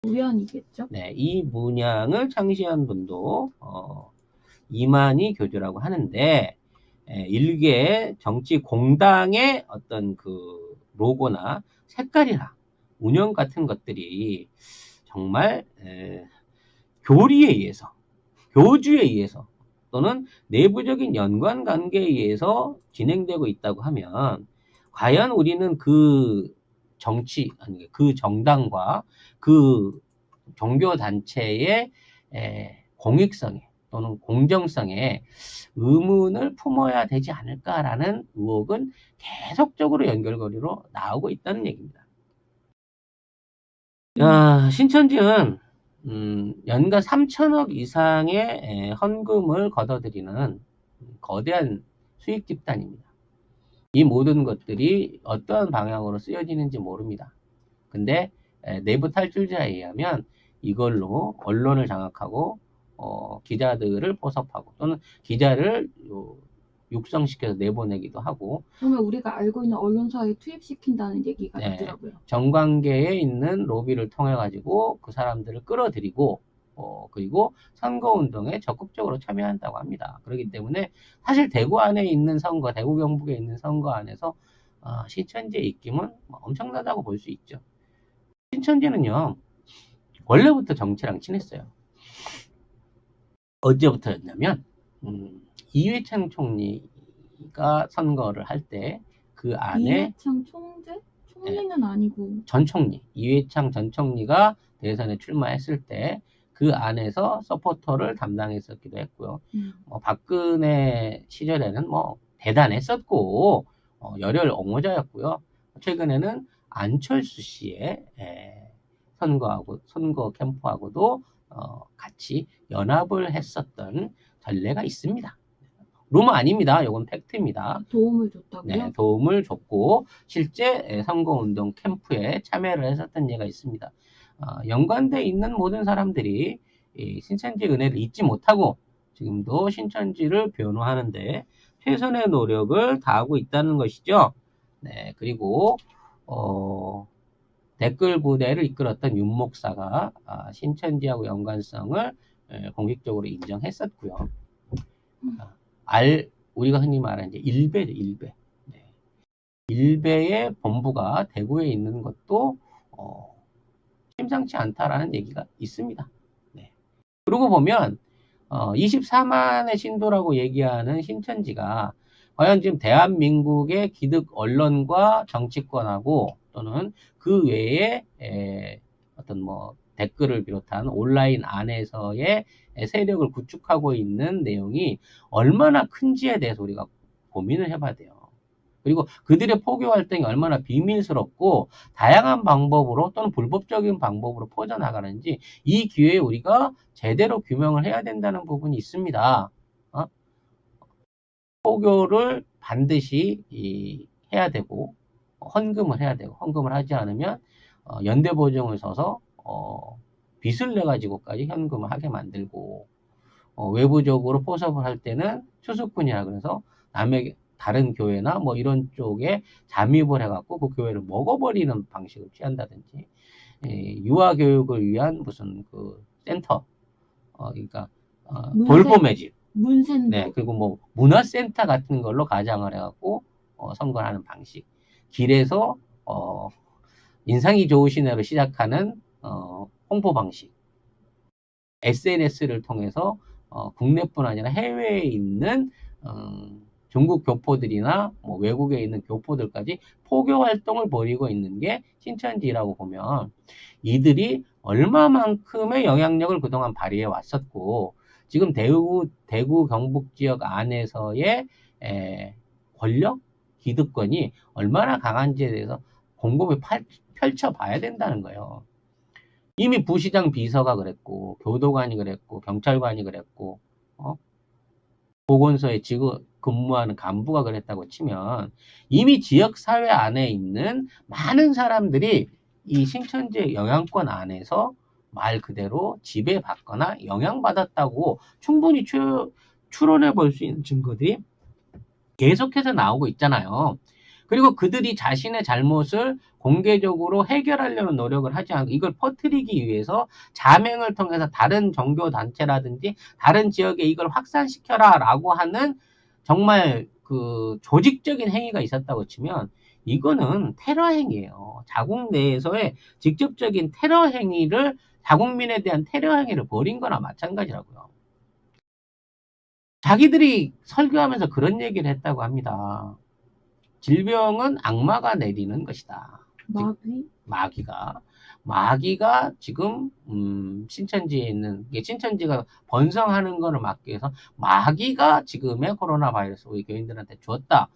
우연이겠죠? 네, 이 문양을 창시한 분도 이만희 교주라고 하는데 일개 정치 공당의 어떤 그 로고나 색깔이나 운영 같은 것들이 정말 교리에 의해서, 교주에 의해서 또는 내부적인 연관 관계에 의해서 진행되고 있다고 하면 과연 우리는 그 정치, 아니 그 정당과 그 종교 단체의 공익성에 또는 공정성에 의문을 품어야 되지 않을까라는 의혹은 계속적으로 연결고리로 나오고 있다는 얘기입니다. 신천지는 연간 3천억 이상의 헌금을 걷어들이는 거대한 수익 집단입니다. 이 모든 것들이 어떠한 방향으로 쓰여지는지 모릅니다. 근데 내부 탈출자에 의하면 이걸로 언론을 장악하고 기자들을 포섭하고 또는 기자를 육성시켜서 내보내기도 하고, 그러면 우리가 알고 있는 언론사에 투입시킨다는 얘기가 네, 있더라고요. 정관계에 있는 로비를 통해 가지고 그 사람들을 끌어들이고 그리고 선거운동에 적극적으로 참여한다고 합니다. 그렇기 때문에 사실 대구 안에 있는 선거, 대구 경북에 있는 선거 안에서 신천지의 입김은 엄청나다고 볼 수 있죠. 신천지는요, 원래부터 정치랑 친했어요. 언제부터였냐면 이회창 총리가 선거를 할 때 그 안에 이회창 총재? 총리는 아니고 전 총리, 이회창 전 총리가 대선에 출마했을 때 그 안에서 서포터를 담당했었기도 했고요. 박근혜 시절에는 대단했었고 열혈 옹호자였고요. 최근에는 안철수 씨의 선거 캠프하고도 같이 연합을 했었던 전례가 있습니다. 루머 아닙니다. 이건 팩트입니다. 도움을 줬다고요? 네, 도움을 줬고 실제 선거운동 캠프에 참여를 했었던 예가 있습니다. 연관돼 있는 모든 사람들이 이 신천지 은혜를 잊지 못하고 지금도 신천지를 변호하는데 최선의 노력을 다하고 있다는 것이죠. 네, 그리고 댓글 부대를 이끌었던 윤 목사가 신천지하고 연관성을 공식적으로 인정했었고요. 우리가 흔히 말하는 이제 일배죠, 일배. 네. 일배의 본부가 대구에 있는 것도 심상치 않다라는 얘기가 있습니다. 네. 그러고 보면 24만의 신도라고 얘기하는 신천지가 과연 지금 대한민국의 기득 언론과 정치권하고 또는 그 외에 어떤 댓글을 비롯한 온라인 안에서의 세력을 구축하고 있는 내용이 얼마나 큰지에 대해서 우리가 고민을 해봐야 돼요. 그리고 그들의 포교 활동이 얼마나 비밀스럽고 다양한 방법으로 또는 불법적인 방법으로 퍼져나가는지 이 기회에 우리가 제대로 규명을 해야 된다는 부분이 있습니다. 포교를 반드시 해야 되고 헌금을 해야 되고 헌금을 하지 않으면 연대보증을 서서 빚을 내가지고까지 현금을 하게 만들고 외부적으로 포섭을 할 때는 추수꾼이라 그래서 남의 다른 교회나 이런 쪽에 잠입을 해갖고 그 교회를 먹어버리는 방식을 취한다든지 유아교육을 위한 무슨 그 센터 그러니까 돌봄의 집 문센도 네, 그리고 문화센터 같은 걸로 가장을 해갖고 선거를 하는 방식 길에서 인상이 좋으신 애로 시작하는 홍보 방식 SNS를 통해서 국내뿐 아니라 해외에 있는 중국 교포들이나 외국에 있는 교포들까지 포교 활동을 벌이고 있는 게 신천지라고 보면 이들이 얼마만큼의 영향력을 그동안 발휘해 왔었고 지금 대구 경북 지역 안에서의 권력, 기득권이 얼마나 강한지에 대해서 곰곰이 펼쳐봐야 된다는 거예요. 이미 부시장 비서가 그랬고 교도관이 그랬고 경찰관이 그랬고 보건소에 근무하는 간부가 그랬다고 치면 이미 지역사회 안에 있는 많은 사람들이 이 신천지의 영향권 안에서 말 그대로 지배받거나 영향받았다고 충분히 추론해 볼 수 있는 증거들이 계속해서 나오고 있잖아요. 그리고 그들이 자신의 잘못을 공개적으로 해결하려는 노력을 하지 않고 이걸 퍼뜨리기 위해서 자맹을 통해서 다른 종교단체라든지 다른 지역에 이걸 확산시켜라 라고 하는 정말 그 조직적인 행위가 있었다고 치면 이거는 테러 행위예요. 자국 내에서의 직접적인 테러 행위를 자국민에 대한 테러 행위를 벌인 거나 마찬가지라고요. 자기들이 설교하면서 그런 얘기를 했다고 합니다. 질병은 악마가 내리는 것이다. 마귀가 지금 신천지에 있는 신천지가 번성하는 것을 막기 위해서 마귀가 지금의 코로나 바이러스 우리 교인들한테 주었다.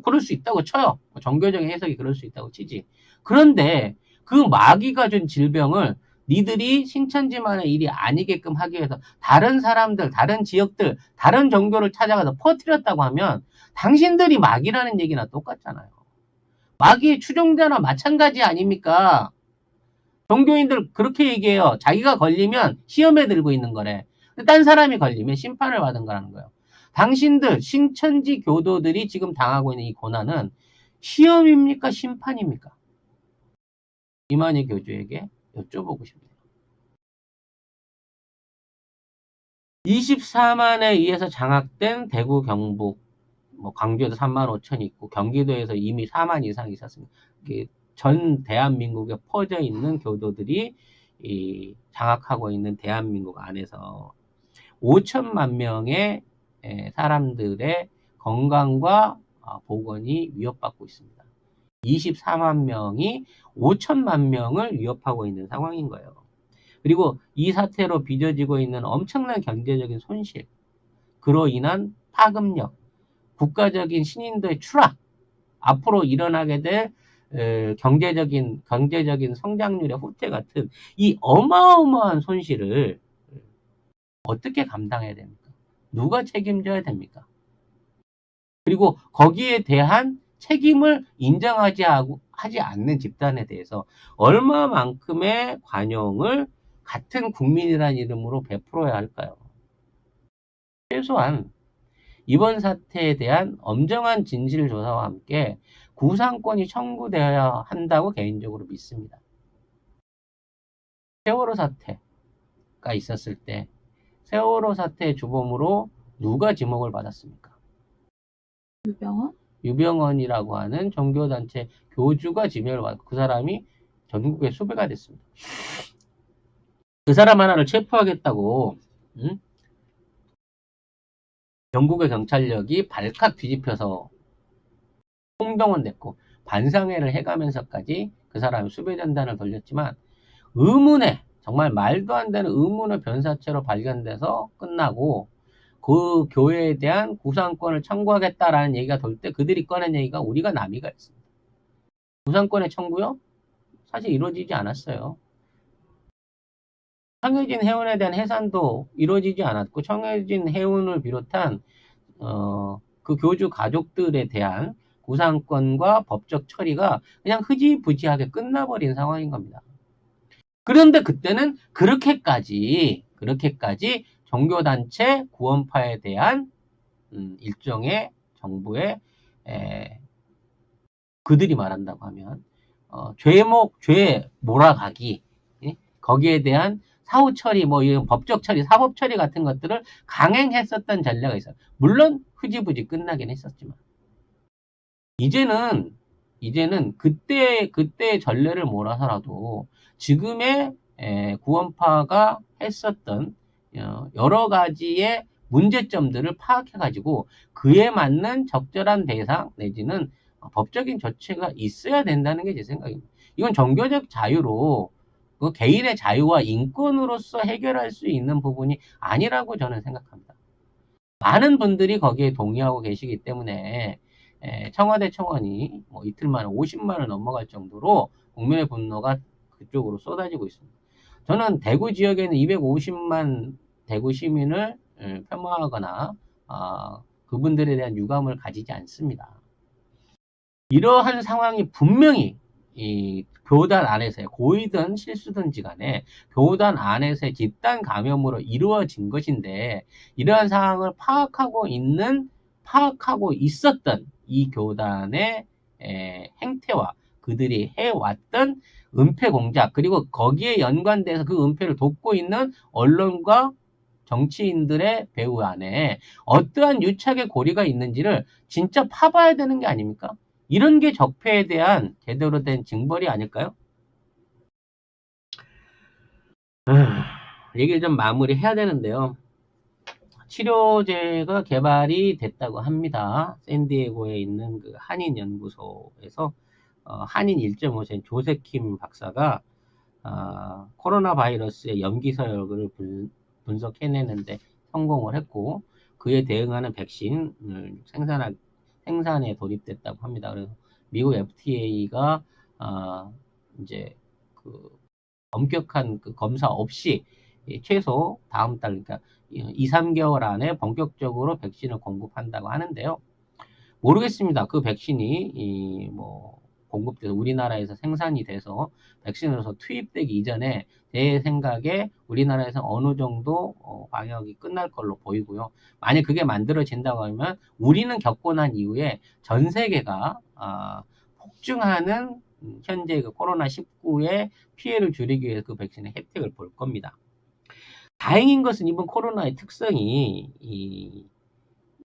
그럴 수 있다고 쳐요. 종교적인 해석이 그럴 수 있다고 치지. 그런데 그 마귀가 준 질병을 니들이 신천지만의 일이 아니게끔 하기 위해서 다른 사람들, 다른 지역들, 다른 종교를 찾아가서 퍼뜨렸다고 하면 당신들이 마귀라는 얘기나 똑같잖아요. 마귀의 추종자나 마찬가지 아닙니까? 종교인들 그렇게 얘기해요. 자기가 걸리면 시험에 들고 있는 거래. 딴 사람이 걸리면 심판을 받은 거라는 거예요. 당신들 신천지 교도들이 지금 당하고 있는 이 고난은 시험입니까? 심판입니까? 이만희 교주에게 여쭤보고 싶네요. 24만에 의해서 장악된 대구, 경북, 뭐 광주에도 3만 5천이 있고 경기도에서 이미 4만 이상 있었습니다. 전 대한민국에 퍼져 있는 교도들이 장악하고 있는 대한민국 안에서 5천만 명의 사람들의 건강과 보건이 위협받고 있습니다. 24만 명이 5천만 명을 위협하고 있는 상황인 거예요. 그리고 이 사태로 빚어지고 있는 엄청난 경제적인 손실, 그로 인한 파급력, 국가적인 신인도의 추락, 앞으로 일어나게 될 경제적인 성장률의 후퇴 같은 이 어마어마한 손실을 어떻게 감당해야 됩니까? 누가 책임져야 됩니까? 그리고 거기에 대한 책임을 하지 않는 집단에 대해서 얼마만큼의 관용을 같은 국민이라는 이름으로 베풀어야 할까요? 최소한 이번 사태에 대한 엄정한 진실조사와 함께 구상권이 청구되어야 한다고 개인적으로 믿습니다. 세월호 사태가 있었을 때 세월호 사태의 주범으로 누가 지목을 받았습니까? 유병헌이라고 하는 종교단체 교주가 지명을 받고 그 사람이 전국에 수배가 됐습니다. 그 사람 하나를 체포하겠다고 영국의 경찰력이 발칵 뒤집혀서 홍동원 됐고 반상회를 해가면서까지 그 사람이 수배전단을 돌렸지만 정말 말도 안 되는 의문의 변사체로 발견돼서 끝나고 그 교회에 대한 구상권을 청구하겠다라는 얘기가 돌 때 그들이 꺼낸 얘기가 우리가 남이가 있습니다. 구상권의 청구요? 사실 이루어지지 않았어요. 청해진 해운에 대한 해산도 이루어지지 않았고 청해진 해운을 비롯한 그 교주 가족들에 대한 구상권과 법적 처리가 그냥 흐지부지하게 끝나버린 상황인 겁니다. 그런데 그때는 그렇게까지 종교단체 구원파에 대한 일종의 정부의 그들이 말한다고 하면 죄 몰아가기, 거기에 대한 사후 처리, 뭐 이런 법적 처리, 사법 처리 같은 것들을 강행했었던 전례가 있어요. 물론 흐지부지 끝나긴 했었지만 이제는 그때의 전례를 몰아서라도 지금의 구원파가 했었던 여러 가지의 문제점들을 파악해가지고 그에 맞는 적절한 대상 내지는 법적인 조치가 있어야 된다는 게 제 생각입니다. 이건 종교적 자유로 그 개인의 자유와 인권으로서 해결할 수 있는 부분이 아니라고 저는 생각합니다. 많은 분들이 거기에 동의하고 계시기 때문에 청와대 청원이 뭐 이틀 만에 50만을 넘어갈 정도로 국민의 분노가 그쪽으로 쏟아지고 있습니다. 저는 대구 지역에 있는 250만 대구 시민을 폄하하거나 그분들에 대한 유감을 가지지 않습니다. 이러한 상황이 분명히 이 교단 안에서의 고의든 실수든지 간에 교단 안에서의 집단 감염으로 이루어진 것인데 이러한 상황을 파악하고 있었던 이 교단의 행태와 그들이 해왔던 은폐 공작 그리고 거기에 연관돼서 그 은폐를 돕고 있는 언론과 정치인들의 배후 안에 어떠한 유착의 고리가 있는지를 진짜 파봐야 되는 게 아닙니까? 이런 게 적폐에 대한 제대로 된 징벌이 아닐까요? 얘기를 좀 마무리해야 되는데요. 치료제가 개발이 됐다고 합니다. 샌디에고에 있는 그 한인연구소에서 한인 1.5세 조세킴 박사가 코로나 바이러스의 염기 서열을 분석해내는데 성공을 했고 그에 대응하는 백신을 생산에 돌입됐다고 합니다. 그래서 미국 FDA가 이제 그 엄격한 그 검사 없이 최소 다음 달 그러니까 2, 3개월 안에 본격적으로 백신을 공급한다고 하는데요. 모르겠습니다. 그 백신이 뭐 공급돼서 우리나라에서 생산이 돼서 백신으로서 투입되기 이전에 제 생각에 우리나라에서 어느 정도 방역이 끝날 걸로 보이고요. 만약 그게 만들어진다고 하면 우리는 겪고 난 이후에 전 세계가 폭증하는 현재 그 코로나19의 피해를 줄이기 위해서 그 백신의 혜택을 볼 겁니다. 다행인 것은 이번 코로나의 특성이 이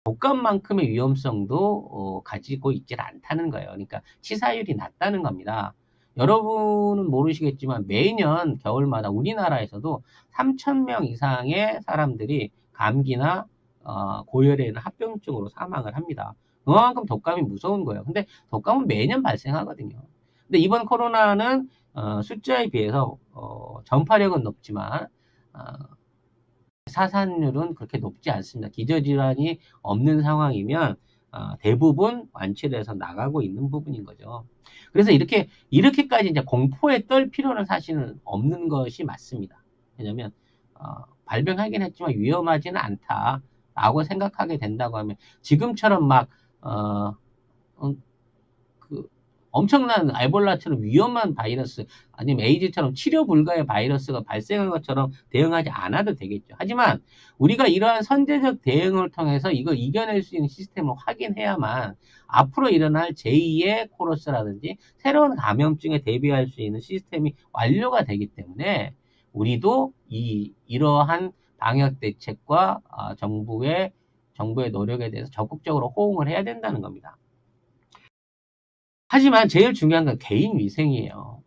독감만큼의 위험성도 가지고 있질 않다는 거예요. 그러니까 치사율이 낮다는 겁니다. 여러분은 모르시겠지만 매년 겨울마다 우리나라에서도 3,000명 이상의 사람들이 감기나 고열에 있는 합병증으로 사망을 합니다. 그만큼 독감이 무서운 거예요. 근데 독감은 매년 발생하거든요. 근데 이번 코로나는 숫자에 비해서 전파력은 높지만 사산율은 그렇게 높지 않습니다. 기저질환이 없는 상황이면 대부분 완치를 해서 나가고 있는 부분인 거죠. 그래서 이렇게까지 이제 공포에 떨 필요는 사실은 없는 것이 맞습니다. 왜냐면 발병하긴 했지만 위험하지는 않다라고 생각하게 된다고 하면 지금처럼 막 엄청난 에볼라처럼 위험한 바이러스 아니면 에이즈처럼 치료 불가의 바이러스가 발생한 것처럼 대응하지 않아도 되겠죠. 하지만 우리가 이러한 선제적 대응을 통해서 이걸 이겨낼 수 있는 시스템을 확인해야만 앞으로 일어날 제2의 코러스라든지 새로운 감염증에 대비할 수 있는 시스템이 완료가 되기 때문에 우리도 이러한 방역 대책과 정부의 노력에 대해서 적극적으로 호응을 해야 된다는 겁니다. 하지만 제일 중요한 건 개인 위생이에요.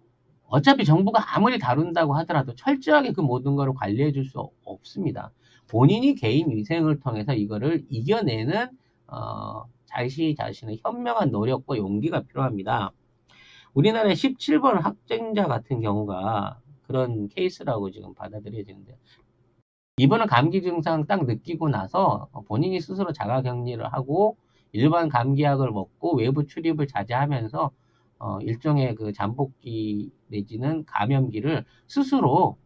어차피 정부가 아무리 다룬다고 하더라도 철저하게 그 모든 것을 관리해 줄 수 없습니다. 본인이 개인 위생을 통해서 이거를 이겨내는 자신의 현명한 노력과 용기가 필요합니다. 우리나라의 17번 확진자 같은 경우가 그런 케이스라고 지금 받아들여지는데 이번은 감기 증상 딱 느끼고 나서 본인이 스스로 자가격리를 하고 일반 감기약을 먹고 외부 출입을 자제하면서 일종의 그 잠복기 내지는 감염기를 스스로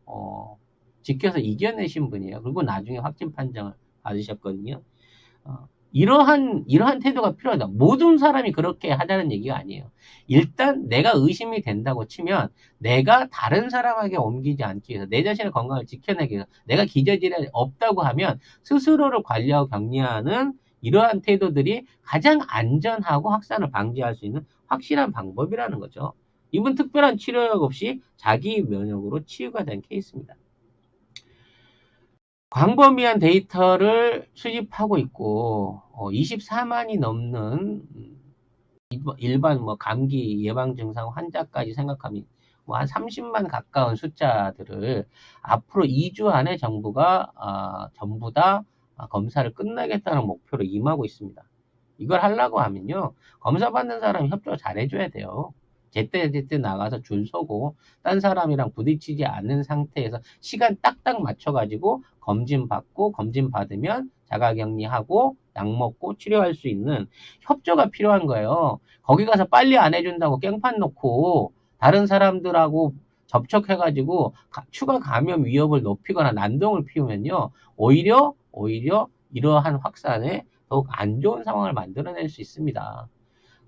지켜서 이겨내신 분이에요. 그리고 나중에 확진 판정을 받으셨거든요. 이러한 태도가 필요하다. 모든 사람이 그렇게 하자는 얘기가 아니에요. 일단 내가 의심이 된다고 치면 내가 다른 사람에게 옮기지 않기 위해서 내 자신의 건강을 지켜내기 위해서 내가 기저질환이 없다고 하면 스스로를 관리하고 격리하는 이러한 태도들이 가장 안전하고 확산을 방지할 수 있는 확실한 방법이라는 거죠. 이분 특별한 치료약 없이 자기 면역으로 치유가 된 케이스입니다. 광범위한 데이터를 수집하고 있고 24만이 넘는 일반 감기 예방 증상 환자까지 생각하면 한 30만 가까운 숫자들을 앞으로 2주 안에 정부가 전부 다 검사를 끝내겠다는 목표로 임하고 있습니다. 이걸 하려고 하면요, 검사 받는 사람이 협조 잘해줘야 돼요. 제때 나가서 줄 서고 딴 사람이랑 부딪히지 않는 상태에서 시간 딱딱 맞춰가지고 검진 받고 검진 받으면 자가격리하고 약 먹고 치료할 수 있는 협조가 필요한 거예요. 거기 가서 빨리 안 해준다고 깽판 놓고 다른 사람들하고 접촉해가지고 추가 감염 위협을 높이거나 난동을 피우면요, 오히려 이러한 확산에 더욱 안 좋은 상황을 만들어낼 수 있습니다.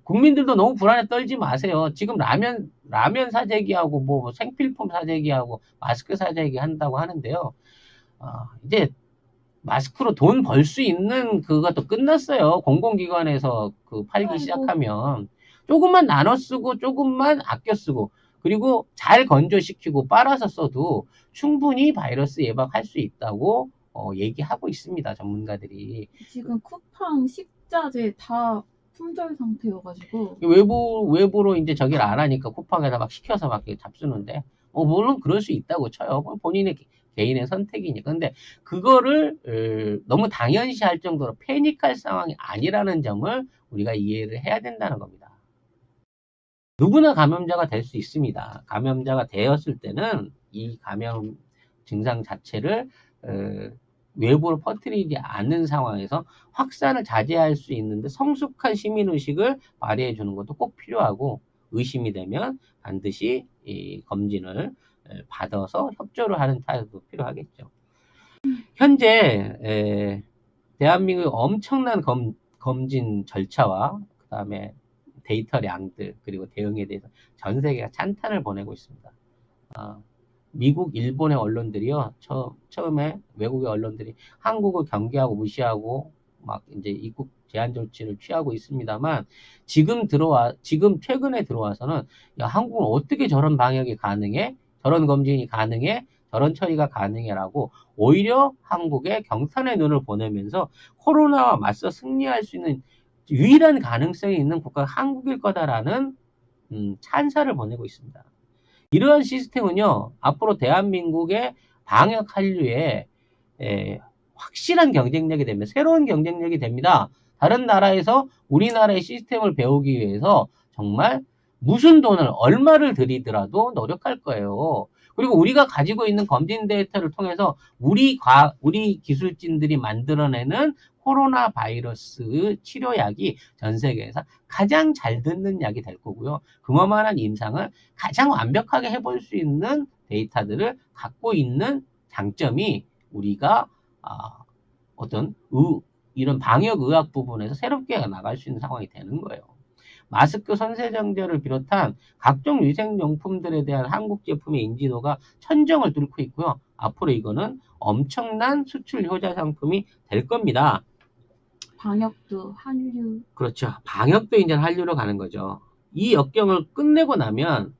국민들도 너무 불안에 떨지 마세요. 지금 라면 사재기하고 뭐 생필품 사재기하고 마스크 사재기 한다고 하는데요. 이제 마스크로 돈 벌 수 있는 그것도 끝났어요. 공공기관에서 팔기 시작하면 조금만 나눠 쓰고 조금만 아껴 쓰고 그리고 잘 건조시키고 빨아서 써도 충분히 바이러스 예방할 수 있다고 얘기하고 있습니다. 전문가들이. 지금 쿠팡 식자재 다 품절 상태여가지고 외부로 이제 저기를 안 하니까 쿠팡에다 막 시켜서 막 잡수는데 물론 그럴 수 있다고 쳐요. 본인의 개인의 선택이니까. 근데 그거를 너무 당연시할 정도로 패닉할 상황이 아니라는 점을 우리가 이해를 해야 된다는 겁니다. 누구나 감염자가 될 수 있습니다. 감염자가 되었을 때는 이 감염 증상 자체를 외부로 퍼뜨리지 않는 상황에서 확산을 자제할 수 있는데 성숙한 시민의식을 발휘해 주는 것도 꼭 필요하고 의심이 되면 반드시 이 검진을 받아서 협조를 하는態度도 필요하겠죠. 현재 대한민국의 엄청난 검진 절차와 그 다음에 데이터량들 그리고 대응에 대해서 전 세계가 찬탄을 보내고 있습니다. 미국, 일본의 언론들이요, 처음에 외국의 언론들이 한국을 경계하고 무시하고 막 이제 입국 제한 조치를 취하고 있습니다만, 지금 최근에 들어와서는, 야, 한국은 어떻게 저런 방역이 가능해? 저런 검진이 가능해? 저런 처리가 가능해라고 오히려 한국에 경탄의 눈을 보내면서 코로나와 맞서 승리할 수 있는 유일한 가능성이 있는 국가가 한국일 거다라는 찬사를 보내고 있습니다. 이러한 시스템은요, 앞으로 대한민국의 방역 한류에 확실한 경쟁력이 됩니다. 새로운 경쟁력이 됩니다. 다른 나라에서 우리나라의 시스템을 배우기 위해서 정말 무슨 돈을 얼마를 들이더라도 노력할 거예요. 그리고 우리가 가지고 있는 검진 데이터를 통해서 우리 기술진들이 만들어내는 코로나 바이러스 치료약이 전 세계에서 가장 잘 듣는 약이 될 거고요. 그만한 임상을 가장 완벽하게 해볼 수 있는 데이터들을 갖고 있는 장점이 우리가 어떤 이런 방역의학 부분에서 새롭게 나갈 수 있는 상황이 되는 거예요. 마스크, 손세정제를 비롯한 각종 위생용품들에 대한 한국 제품의 인지도가 천정을 뚫고 있고요. 앞으로 이거는 엄청난 수출 효자 상품이 될 겁니다. 방역도 한류. 그렇죠. 방역도 이제 한류로 가는 거죠. 이 역경을 끝내고 나면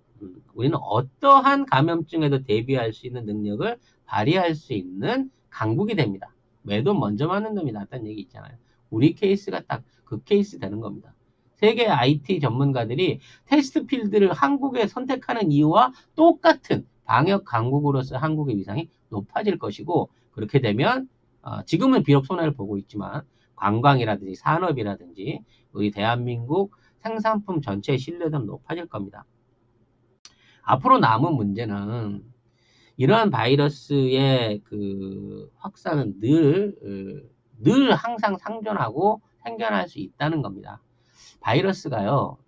우리는 어떠한 감염증에도 대비할 수 있는 능력을 발휘할 수 있는 강국이 됩니다. 매도 먼저 맞는 놈이 낫다는 얘기 있잖아요. 우리 케이스가 딱 그 케이스 되는 겁니다. 세계 IT 전문가들이 테스트 필드를 한국에 선택하는 이유와 똑같은 방역 강국으로서 한국의 위상이 높아질 것이고, 그렇게 되면 지금은 비록 손해를 보고 있지만 관광이라든지 산업이라든지 우리 대한민국 생산품 전체의 신뢰도는 높아질 겁니다. 앞으로 남은 문제는 이러한 바이러스의 그 확산은 늘 항상 상존하고 생겨날 수 있다는 겁니다. 바이러스가요,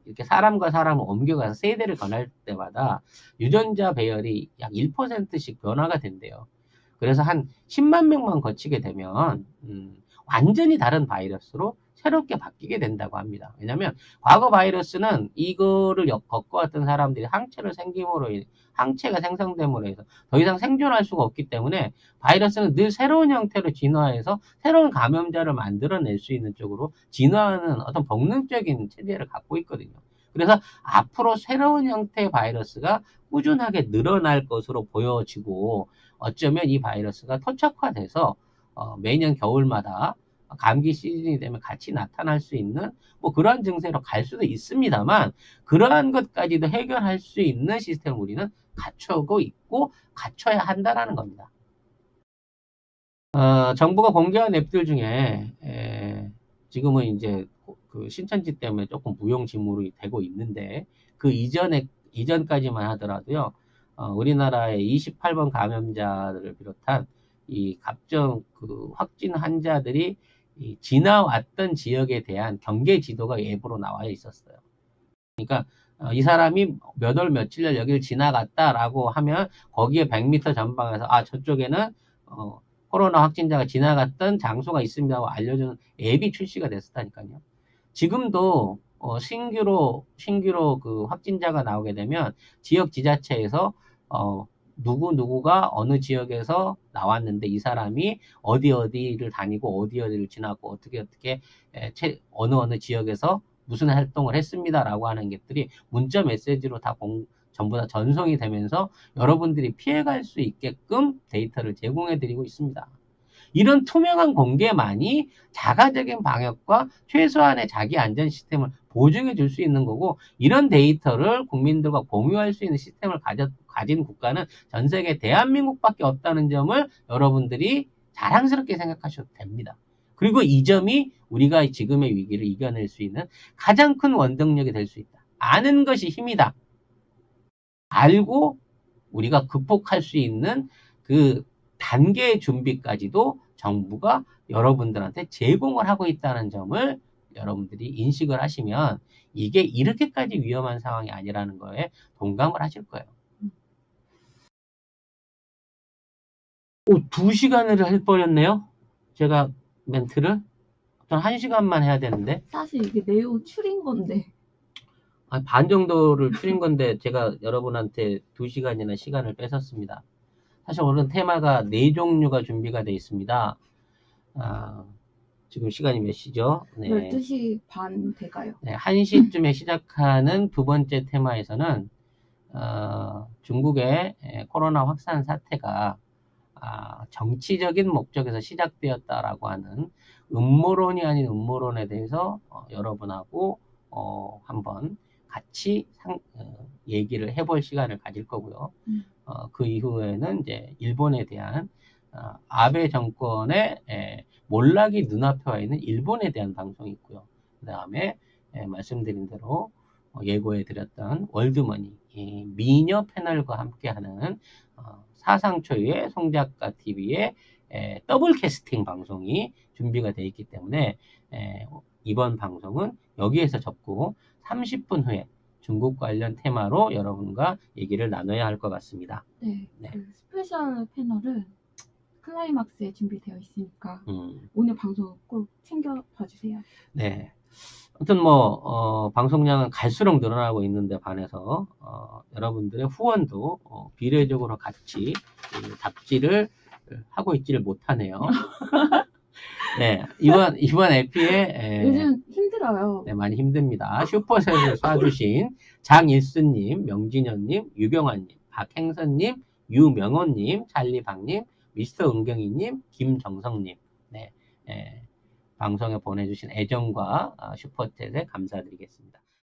이렇게 사람과 사람을 옮겨가서 세대를 건할 때마다 유전자 배열이 약 1%씩 변화가 된대요. 그래서 한 10만 명만 거치게 되면 완전히 다른 바이러스로 새롭게 바뀌게 된다고 합니다. 왜냐하면 과거 바이러스는 이거를 겪어왔던 사람들이 항체가 생성됨으로 해서 더 이상 생존할 수가 없기 때문에 바이러스는 늘 새로운 형태로 진화해서 새로운 감염자를 만들어낼 수 있는 쪽으로 진화하는 어떤 본능적인 체제를 갖고 있거든요. 그래서 앞으로 새로운 형태의 바이러스가 꾸준하게 늘어날 것으로 보여지고, 어쩌면 이 바이러스가 토착화돼서 매년 겨울마다 감기 시즌이 되면 같이 나타날 수 있는 뭐 그러한 증세로 갈 수도 있습니다만, 그러한 것까지도 해결할 수 있는 시스템을 우리는 갖추고 있고 갖춰야 한다라는 겁니다. 정부가 공개한 앱들 중에 지금은 이제 그 신천지 때문에 조금 무용지물이 되고 있는데, 그 이전까지만 하더라도요, 우리나라의 28번 감염자들을 비롯한 이 각종 그 확진 환자들이 지나왔던 지역에 대한 경계 지도가 앱으로 나와 있었어요. 그러니까 이 사람이 몇 월 며칠 여기를 지나갔다라고 하면 거기에 100m 전방에서 저쪽에는 코로나 확진자가 지나갔던 장소가 있습니다고 알려주는 앱이 출시가 됐었다니까요. 지금도 신규로 그 확진자가 나오게 되면 지역 지자체에서 누구가 어느 지역에서 나왔는데 이 사람이 어디를 다니고 어디를 지나고 어떻게 어느 지역에서 무슨 활동을 했습니다라고 하는 것들이 문자 메시지로 전부 다 전송이 되면서 여러분들이 피해갈 수 있게끔 데이터를 제공해 드리고 있습니다. 이런 투명한 공개만이 자가적인 방역과 최소한의 자기 안전 시스템을 보증해 줄 수 있는 거고, 이런 데이터를 국민들과 공유할 수 있는 시스템을 가진 국가는 전 세계 대한민국밖에 없다는 점을 여러분들이 자랑스럽게 생각하셔도 됩니다. 그리고 이 점이 우리가 지금의 위기를 이겨낼 수 있는 가장 큰 원동력이 될 수 있다. 아는 것이 힘이다. 알고 우리가 극복할 수 있는 그 단계의 준비까지도 정부가 여러분들한테 제공을 하고 있다는 점을 여러분들이 인식을 하시면 이게 이렇게까지 위험한 상황이 아니라는 거에 동감을 하실 거예요. 2시간을 해버렸네요. 제가 멘트를. 전 1시간만 해야 되는데. 사실 이게 네오 추린 건데. 반 정도를 줄인 건데 제가 여러분한테 2시간이나 시간을 뺏었습니다. 사실 오늘 테마가 4종류가 준비가 되어 있습니다. 지금 시간이 몇 시죠? 네. 12시 반 돼가요. 네, 1시쯤에 시작하는 두 번째 테마에서는 중국의 코로나 확산 사태가 정치적인 목적에서 시작되었다라고 하는 음모론이 아닌 음모론에 대해서 여러분하고 한번 같이 얘기를 해볼 시간을 가질 거고요. 그 이후에는 이제 일본에 대한 아베 정권의 몰락이 눈앞에 와 있는 일본에 대한 방송이 있고요. 그 다음에 말씀드린 대로 예고해 드렸던 월드머니 미녀 패널과 함께하는 사상 초유의 송작가 TV의 더블 캐스팅 방송이 준비가 되어 있기 때문에 이번 방송은 여기에서 접고 30분 후에 중국 관련 테마로 여러분과 얘기를 나눠야 할 것 같습니다. 네. 네. 그 스페셜 패널은 클라이막스에 준비되어 있으니까 오늘 방송 꼭 챙겨봐 주세요. 네. 아무튼 방송량은 갈수록 늘어나고 있는데 반해서 여러분들의 후원도 비례적으로 같이 답지를 하고 있지를 못하네요. 네, 이번 에피에 요즘 힘들어요. 네, 많이 힘듭니다. 슈퍼셋을 쏴주신 장일수님, 명진현님, 유경환님, 박행선님, 유명원님, 찰리박님, 미스터 은경이님, 김정성님, 네, 방송에 보내주신 애정과 슈퍼챗에 감사드리겠습니다.